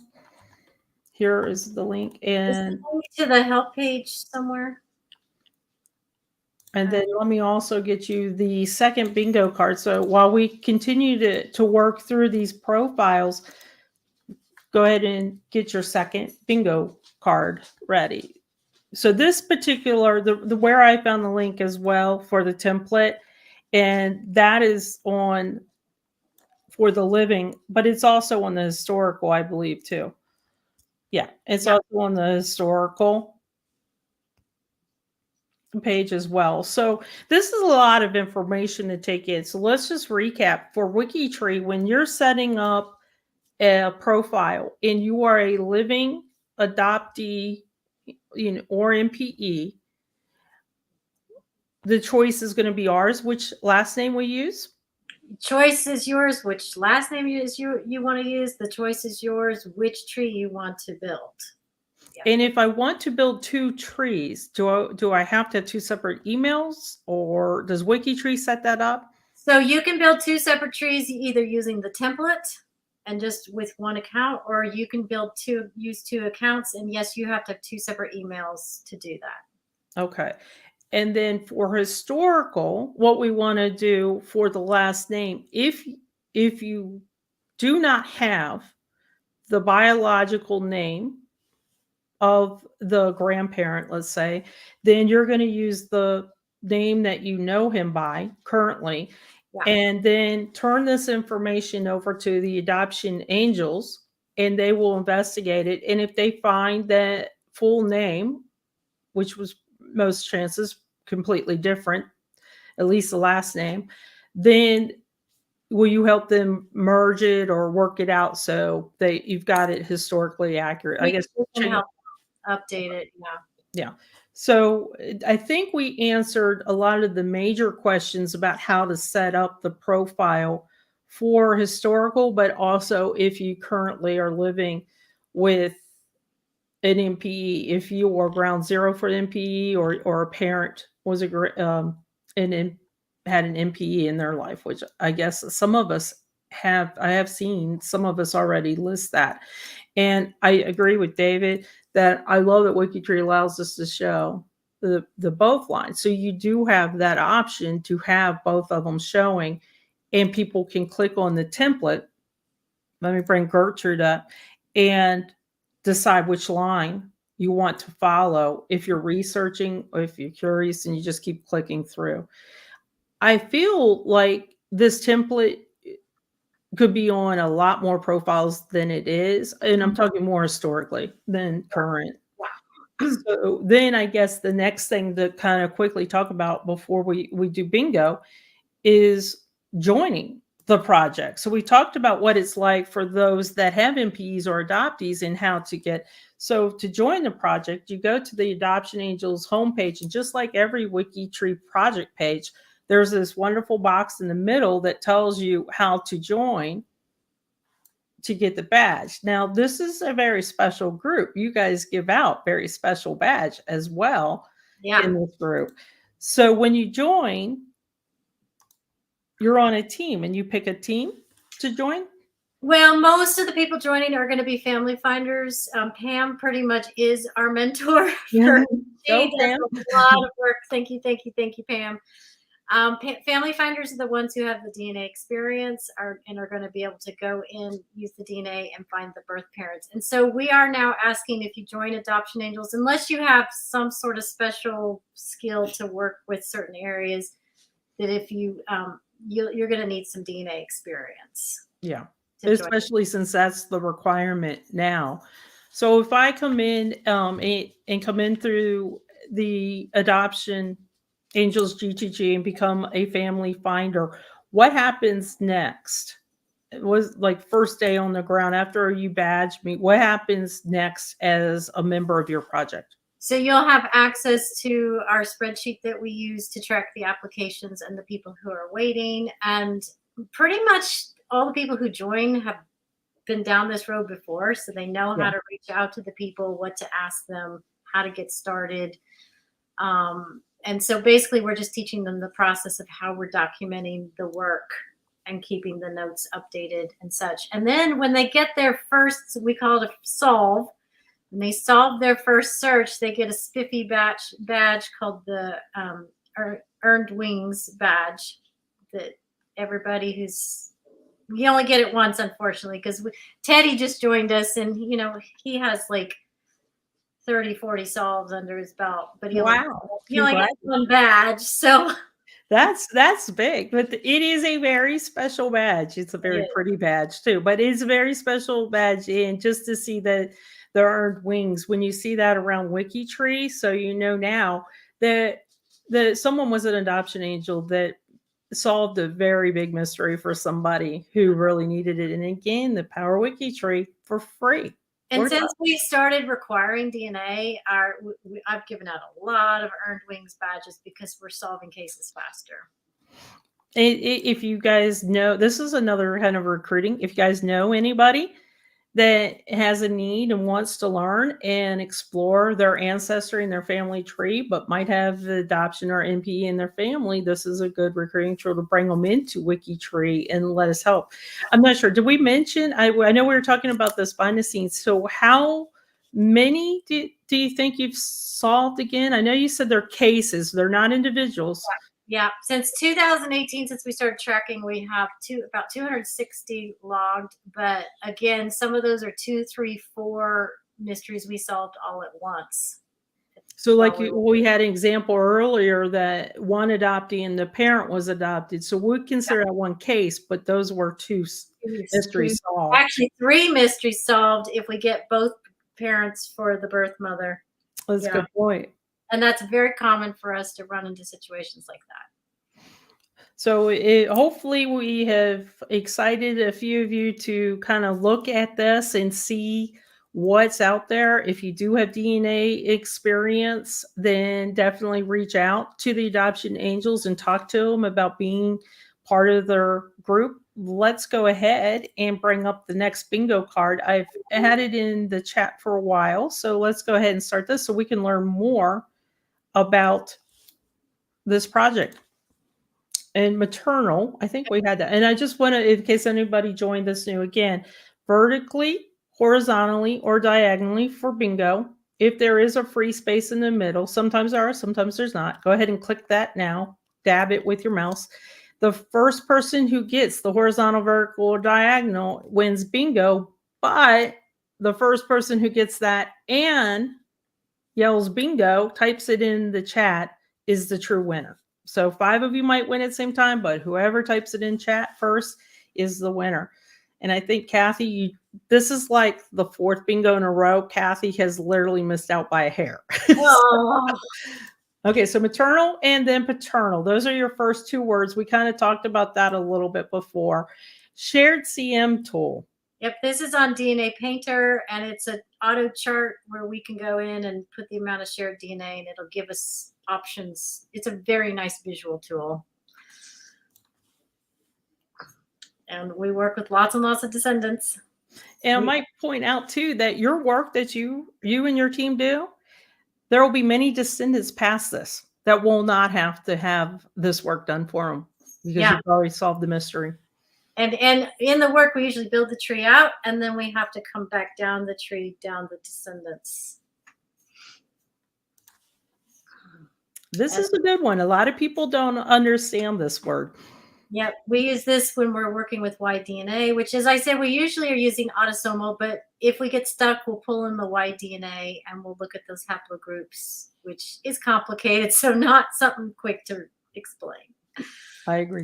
Here is the link. And to the help page somewhere. And then let me also get you the second bingo card. So while we continue to work through these profiles, go ahead and get your second bingo card ready. So this particular, the where I found the link as well for the template, and that is on for the living, but it's also on the historical, I believe, too. Yeah, it's also on the historical page as well. So this is a lot of information to take in. So let's just recap. For WikiTree, when you're setting up a profile and you are a living adoptee, or MPE, the choice is going to be ours, which last name we use. Choice is yours. Which last name you want to use. The choice is yours. Which tree you want to build. Yeah. And if I want to build two trees, do I have to have two separate emails, or does WikiTree set that up? So you can build two separate trees either using the template and just with one account, or you can use two accounts. And yes, you have to have two separate emails to do that. Okay. And then for historical, what we want to do for the last name, if you do not have the biological name of the grandparent, let's say, then you're going to use the name that you know him by currently. Yeah. And then turn this information over to the adoption angels, and they will investigate it. And if they find that full name, which was most chances completely different, at least the last name, then will you help them merge it or work it out so you've got it historically accurate? I guess we can help update it. Yeah. So I think we answered a lot of the major questions about how to set up the profile for historical, but also if you currently are living with an MPE, if you were ground zero for an MPE, or a parent was had an MPE in their life, which I guess some of us have. I have seen some of us already list that. And I agree with David that I love that WikiTree allows us to show the both lines. So you do have that option to have both of them showing, and people can click on the template. Let me bring Gertrude up and decide which line you want to follow if you're researching or if you're curious, and you just keep clicking through. I feel like this template could be on a lot more profiles than it is. And I'm talking more historically than current. Wow. So then I guess the next thing to kind of quickly talk about before we do bingo is joining the project. So we talked about what it's like for those that have MPEs or adoptees and how to get. So to join the project, you go to the Adoption Angels homepage, and just like every WikiTree project page, there's this wonderful box in the middle that tells you how to join to get the badge. Now, this is a very special group. You guys give out very special badge as well in this group. So when you join, you're on a team, and you pick a team to join. Well, most of the people joining are going to be family finders. Pam pretty much is our mentor. She does a lot of work. Thank you, Pam. Family finders are the ones who have the DNA experience and are going to be able to go in, use the DNA, and find the birth parents. And so we are now asking, if you join Adoption Angels, unless you have some sort of special skill to work with certain areas, that if you're going to need some DNA experience. Yeah. Especially since that's the requirement now. So if I come in and come in through the Adoption Angels GTG and become a family finder, what happens next? It was like first day on the ground after you badge me. What happens next as a member of your project? So you'll have access to our spreadsheet that we use to track the applications and the people who are waiting. And pretty much all the people who join have been down this road before, so they know Yeah. how to reach out to the people, what to ask them, how to get started. And so basically, we're just teaching them the process of how we're documenting the work and keeping the notes updated and such. And then when they get their first, we call it a solve, when they solve their first search, they get a spiffy badge called the Earned Wings badge that everybody who's, you only get it once, unfortunately, because Teddy just joined us and, he has like 30, 40 solves under his belt, but he only gets one badge. So that's big, but it is a very special badge. It's a very pretty badge too, but it's a very special badge. And just to see that the Earned Wings, when you see that around WikiTree's, so you know now that someone was an adoption angel that solved a very big mystery for somebody who really needed it. And again, the power WikiTree for free. And since we started requiring DNA, I've given out a lot of Earned Wings badges because we're solving cases faster. If you guys know, this is another kind of recruiting. If you guys know anybody that has a need and wants to learn and explore their ancestry and their family tree, but might have the adoption or NPE in their family, this is a good recruiting tool to bring them into WikiTree and let us help. I'm not sure. Did we mention? I know we were talking about this behind the scenes. So how many do you think you've solved again? I know you said they're cases; they're not individuals. Yeah, since 2018, since we started tracking, we have about 260 logged. But again, some of those are 2, 3, 4 mysteries we solved all at once. So like we had an example earlier that one adoptee and the parent was adopted. So we consider that one case, but those were 2 mysteries solved. Actually, 3 mysteries solved if we get both parents for the birth mother. That's a good point. And that's very common for us to run into situations like that. So hopefully we have excited a few of you to kind of look at this and see what's out there. If you do have DNA experience, then definitely reach out to the adoption angels and talk to them about being part of their group. Let's go ahead and bring up the next bingo card. I've had it in the chat for a while, so let's go ahead and start this so we can learn more about this project. And maternal, I think we had that. And I just want to, in case anybody joined us new again, vertically, horizontally, or diagonally for bingo. If there is a free space in the middle, sometimes there are, sometimes there's not. Go ahead and click that now. Dab it with your mouse. The first person who gets the horizontal, vertical, or diagonal wins bingo. But the first person who gets that and yells bingo, types it in the chat, is the true winner. So 5 of you might win at the same time, but whoever types it in chat first is the winner. And I think Kathy, this is like the 4th bingo in a row. Kathy has literally missed out by a hair. Oh. Okay, so maternal and then paternal. Those are your first 2 words. We kind of talked about that a little bit before. Shared CM tool. Yep, this is on DNA Painter, and it's an auto chart where we can go in and put the amount of shared DNA, and it'll give us options. It's a very nice visual tool. And we work with lots and lots of descendants. And I might point out, too, that your work that you and your team do, there will be many descendants past this that will not have to have this work done for them because you've already solved the mystery. And in the work, we usually build the tree out, and then we have to come back down the tree, down the descendants. This is a good one. A lot of people don't understand this word. Yep, we use this when we're working with Y-DNA, which, as I said, we usually are using autosomal, but if we get stuck, we'll pull in the Y-DNA and we'll look at those haplogroups, which is complicated, so not something quick to explain. I agree.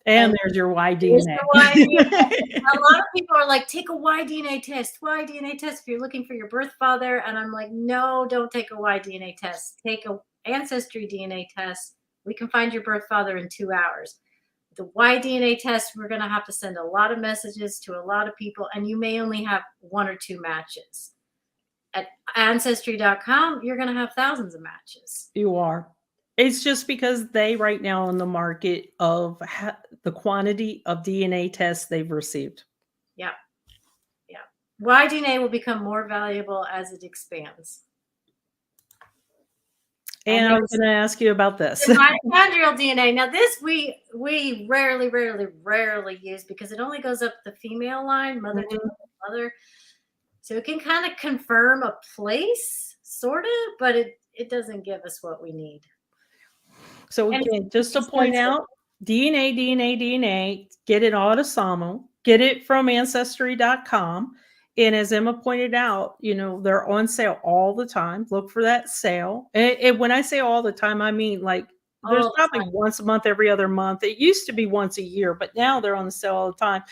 And there's your Y-DNA. A lot of people are like, take a Y-DNA test, Y-DNA test if you're looking for your birth father. And I'm like, no, don't take a Y-DNA test. Take an ancestry DNA test. We can find your birth father in 2 hours. the Y-DNA test, we're going to have to send a lot of messages to a lot of people, and you may only have 1 or 2 matches. At Ancestry.com, you're going to have thousands of matches. You are. It's just because they right now in the market of the quantity of DNA tests they've received. Yeah. Yeah. Y-DNA will become more valuable as it expands. And I was going to ask you about this. The mitochondrial DNA. Now, this we rarely use because it only goes up the female line, mother to mother. So it can kind of confirm a place, sort of, but it doesn't give us what we need. So again, just to point out, DNA, get it autosomal, get it from Ancestry.com. And as Emma pointed out, they're on sale all the time. Look for that sale. And when I say all the time, I mean like there's probably once a month, every other month. It used to be once a year, but now they're on the sale all the time.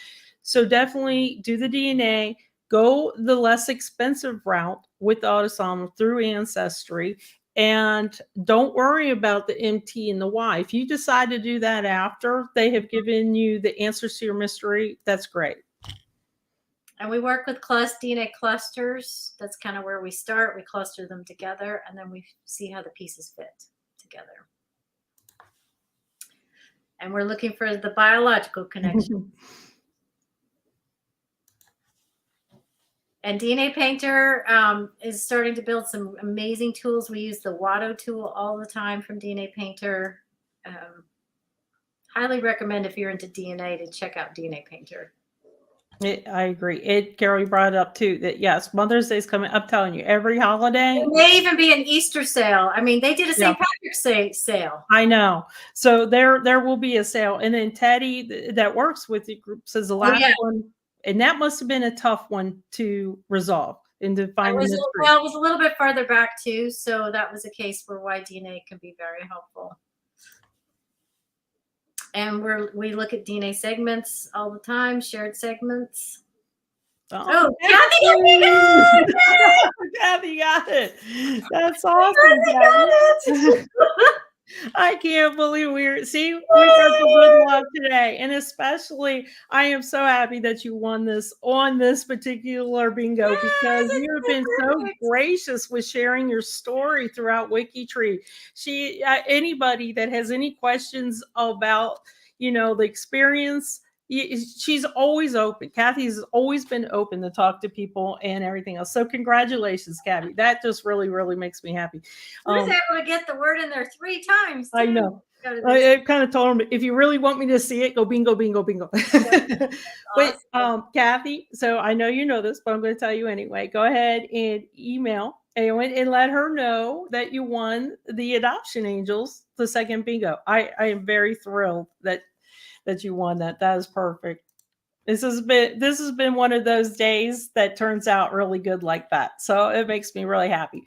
So definitely do the DNA. Go the less expensive route with the autosomal through Ancestry. And don't worry about the MT and the Y. If you decide to do that after they have given you the answers to your mystery, that's great. And we work with DNA clusters. That's kind of where we start. We cluster them together, and then we see how the pieces fit together. And we're looking for the biological connection. And DNA Painter is starting to build some amazing tools. We use the Watto tool all the time from DNA Painter. Highly recommend if you're into DNA to check out DNA Painter. I agree. Carrie brought it up too that yes, Mother's Day is coming. I'm telling you, every holiday. It may even be an Easter sale. I mean, they did a St. Patrick's Day sale. I know. So there will be a sale. And then Teddy that works with the group says the last one, and that must have been a tough one to resolve and to find the mystery. Well, it was a little bit farther back too. So that was a case where Y-DNA can be very helpful. And we look at DNA segments all the time, shared segments. Oh, Kathy got it! Kathy got it. That's awesome. I can't believe we got the good luck today. And especially, I am so happy that you won this on this particular bingo because you have been so gracious with sharing your story throughout WikiTree. Anybody that has any questions about, the experience, she's always open. Kathy's always been open to talk to people and everything else. So congratulations, Kathy. That just really, really makes me happy. I was able to get the word in there 3 times. I know. I kind of told him, if you really want me to see it, go bingo, bingo, bingo. But Kathy, so I know you know this, but I'm going to tell you anyway. Go ahead and email Eowyn and let her know that you won the Adoption Angels, the second bingo. I am very thrilled that you won that. That is perfect. This has been one of those days that turns out really good like that. So it makes me really happy.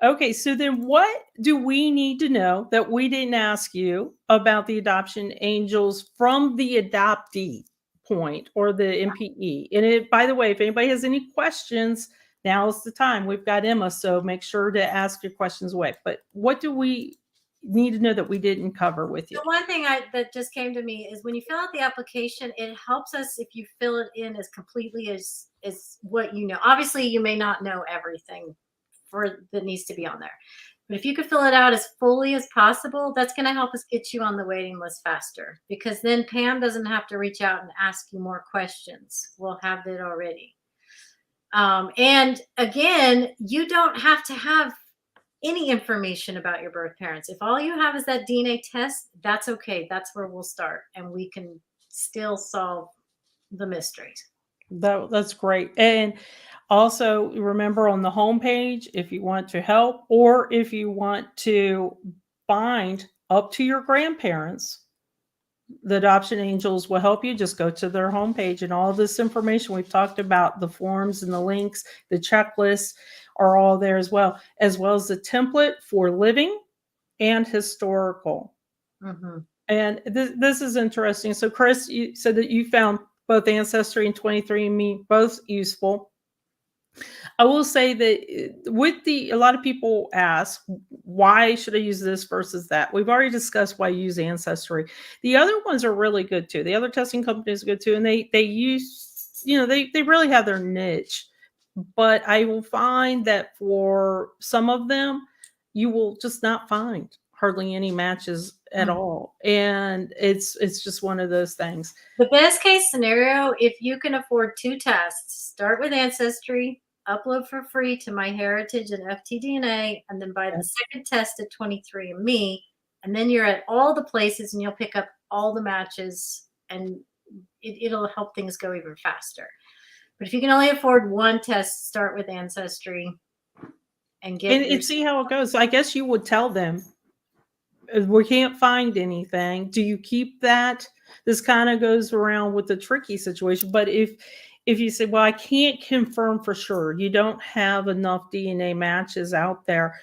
Okay, so then what do we need to know that we didn't ask you about the Adoption Angels from the adoptee point or the MPE? And by the way, if anybody has any questions, now is the time. We've got Emma, so make sure to ask your questions away. But what do we need to know that we didn't cover with you? The one thing that just came to me is when you fill out the application, it helps us if you fill it in as completely as what you know. Obviously, you may not know everything that needs to be on there, but if you could fill it out as fully as possible, that's going to help us get you on the waiting list faster, because then Pam doesn't have to reach out and ask you more questions. We'll have it already. And again, you don't have to have any information about your birth parents. If all you have is that DNA test, that's okay. That's where we'll start, and we can still solve the mysteries. That's great. And also remember on the homepage, if you want to help or if you want to find up to your grandparents, the Adoption Angels will help you. Just go to their homepage, and all this information we've talked about, the forms and the links, the checklists are all there as well as the template for living and historical. Mm-hmm. And this is interesting. So Chris, you said that you found both Ancestry and 23andMe both useful. I will say that with a lot of people ask, why should I use this versus that? We've already discussed why you use Ancestry. The other ones are really good too. The other testing companies are good too, and they use, they really have their niche. But I will find that for some of them, you will just not find hardly any matches at all, and it's just one of those things. The best case scenario, if you can afford 2 tests, start with Ancestry, upload for free to MyHeritage and FTDNA, and then buy the second test at 23andMe, and then you're at all the places and you'll pick up all the matches, and it'll help things go even faster. But if you can only afford 1 test, start with Ancestry and get And see how it goes. So I guess you would tell them, we can't find anything. Do you keep that? This kind of goes around with the tricky situation. But if you say, well, I can't confirm for sure, you don't have enough DNA matches out there,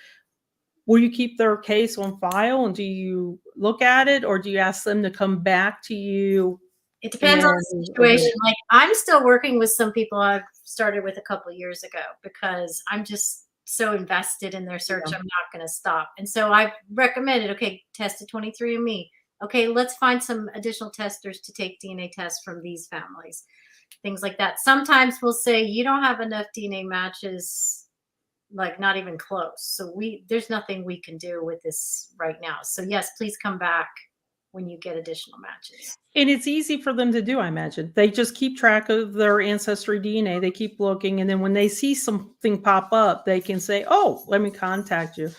will you keep their case on file, and do you look at it, or do you ask them to come back to you? It depends on the situation. Like, I'm still working with some people I've started with a couple of years ago because I'm just so invested in their search. I'm not going to stop. And so I've recommended, okay, test a 23andMe. Okay, let's find some additional testers to take DNA tests from these families, things like that. Sometimes we'll say, you don't have enough DNA matches, like not even close. So there's nothing we can do with this right now. So yes, please come back when you get additional matches. And it's easy for them to do, I imagine. They just keep track of their ancestry DNA. They keep looking. And then when they see something pop up, they can say, oh, let me contact you.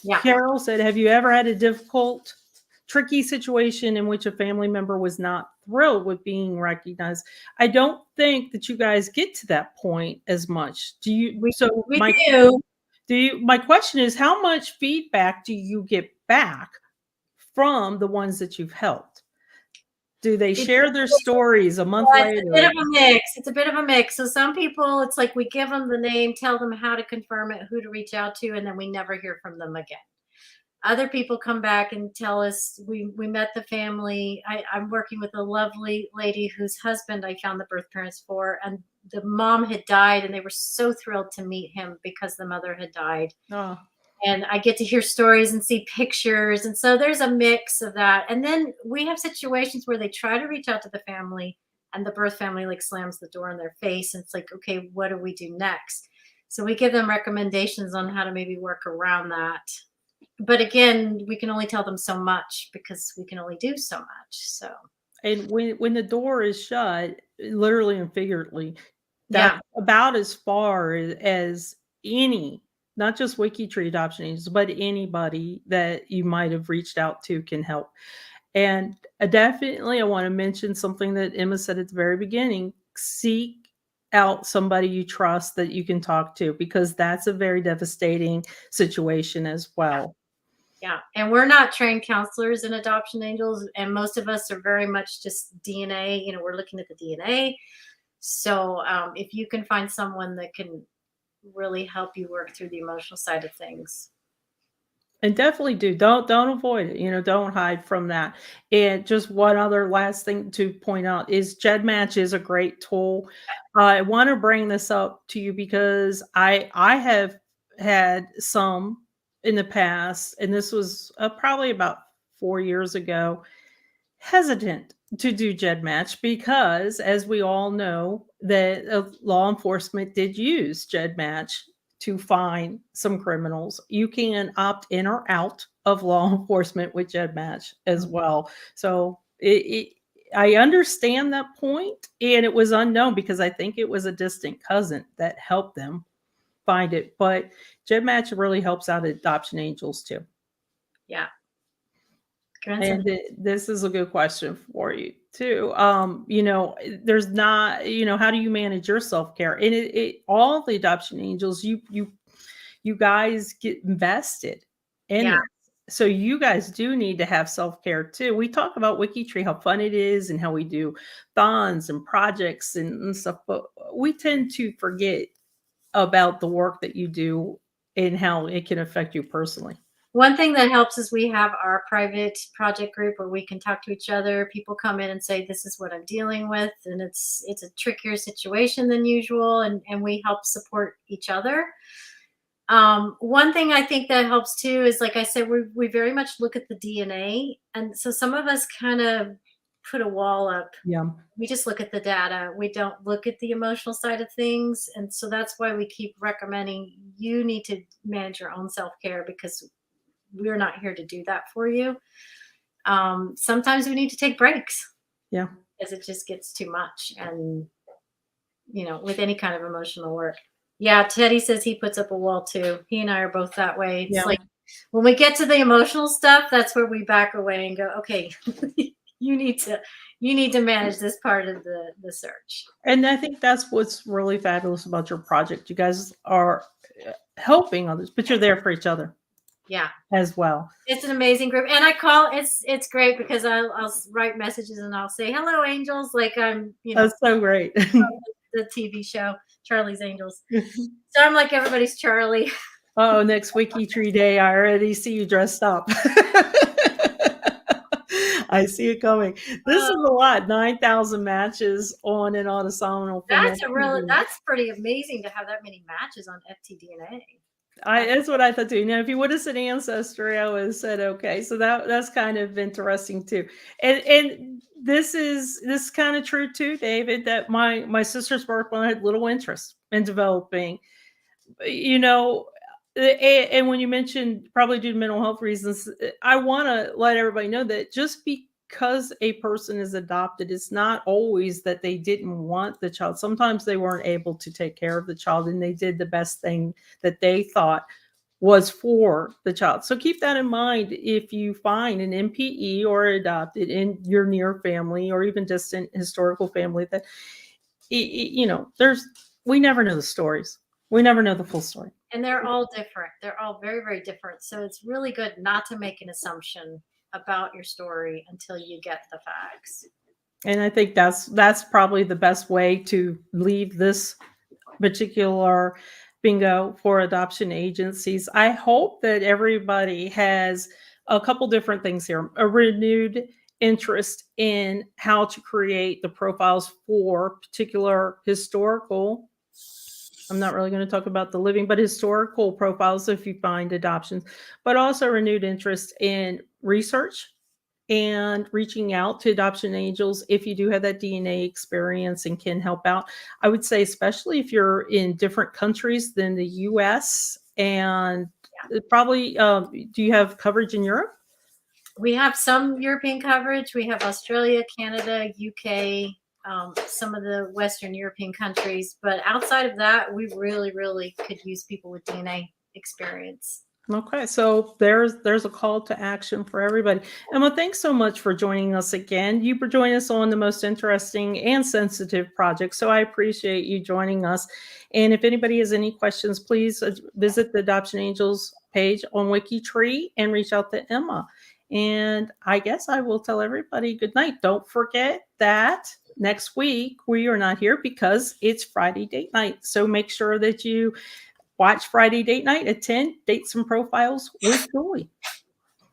Yeah. Carol said, have you ever had a difficult, tricky situation in which a family member was not thrilled with being recognized? I don't think that you guys get to that point as much. Do you? We my, do. My question is, how much feedback do you get back from the ones that you've helped? Do they share their stories a month later? It's a bit of a mix. It's a bit of a mix. So some people, it's like we give them the name, tell them how to confirm it, who to reach out to, and then we never hear from them again. Other people come back and tell us, we met the family. I'm working with a lovely lady whose husband I found the birth parents for, and the mom had died, and they were so thrilled to meet him because the mother had died. Oh. And I get to hear stories and see pictures. And so there's a mix of that. And then we have situations where they try to reach out to the family and the birth family like slams the door in their face. And it's like, okay, what do we do next? So we give them recommendations on how to maybe work around that. But again, we can only tell them so much because we can only do so much. So, and when the door is shut, literally and figuratively, that's about as far as any, not just WikiTree adoption agents, but anybody that you might have reached out to can help. And definitely, I want to mention something that Emma said at the very beginning: seek out somebody you trust that you can talk to, because that's a very devastating situation as well. Yeah. And we're not trained counselors in adoption angels. And most of us are very much just DNA. We're looking at the DNA. So if you can find someone that can really help you work through the emotional side of things. And definitely don't avoid it, don't hide from that. And just one other last thing to point out is GEDmatch is a great tool. I want to bring this up to you because I have had some in the past, and this was probably about 4 years ago, hesitant to do GEDmatch because, as we all know, that law enforcement did use GEDmatch to find some criminals. You can opt in or out of law enforcement with GEDmatch as well. So I understand that point, and it was unknown because I think it was a distant cousin that helped them find it. But GEDmatch really helps out adoption angels too. Yeah. And this is a good question for you too. There's not, how do you manage your self-care? And all the adoption angels, you guys get invested in it. So you guys do need to have self-care too. We talk about WikiTree, how fun it is, and how we do thons and projects and stuff, but we tend to forget about the work that you do and how it can affect you personally. One thing that helps is we have our private project group where we can talk to each other. People come in and say, this is what I'm dealing with, and it's a trickier situation than usual, and we help support each other. One thing I think that helps too is, like I said, we very much look at the DNA, and so some of us kind of put a wall up. Yeah. We just look at the data. We don't look at the emotional side of things, and so that's why we keep recommending you need to manage your own self-care, because we're not here to do that for you. Sometimes we need to take breaks. Yeah. Because it just gets too much, and with any kind of emotional work. Yeah, Teddy says he puts up a wall too. He and I are both that way. It's like when we get to the emotional stuff, that's where we back away and go, okay, you need to manage this part of the search. And I think that's what's really fabulous about your project. You guys are helping others, but you're there for each other. Yeah, as well. It's an amazing group, and I call it's great because I'll write messages and I'll say hello angels, like I'm That's so great. the TV show Charlie's Angels. So I'm like everybody's Charlie. Oh, next WikiTree day, I already see you dressed up. I see it coming. This is a lot. 9,000 matches on an autosomal. That's pretty amazing to have that many matches on FTDNA. That's what I thought too. Now, if you would have said Ancestry, I would have said okay. So that's kind of interesting too. And this is kind of true too, David. That my sister's birth one had little interest in developing. And when you mentioned probably due to mental health reasons, I want to let everybody know that just because a person is adopted, it's not always that they didn't want the child. Sometimes they weren't able to take care of the child, and they did the best thing that they thought was for the child. So keep that in mind if you find an MPE or adopted in your near family or even distant historical family that, we never know the stories. We never know the full story. And they're all different. They're all very, very different. So it's really good not to make an assumption about your story until you get the facts. And I think that's probably the best way to leave this particular bingo for adoption agencies. I hope that everybody has a couple different things here. A renewed interest in how to create the profiles for particular historical, I'm not really going to talk about the living, but historical profiles if you find adoptions, but also renewed interest in research and reaching out to adoption angels if you do have that DNA experience and can help out. I would say, especially if you're in different countries than the US, and probably, do you have coverage in Europe? We have some European coverage. We have Australia, Canada, UK, some of the Western European countries. But outside of that, we really, really could use people with DNA experience. Okay, so there's a call to action for everybody. Emma, thanks so much for joining us again. You for joining us on the most interesting and sensitive project, so I appreciate you joining us. And if anybody has any questions, please visit the Adoption Angels page on WikiTree and reach out to Emma. And I guess I will tell everybody good night. Don't forget that next week we are not here because it's Friday date night. So make sure that you watch Friday date night at 10, date some profiles with Julie.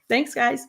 Thanks, guys.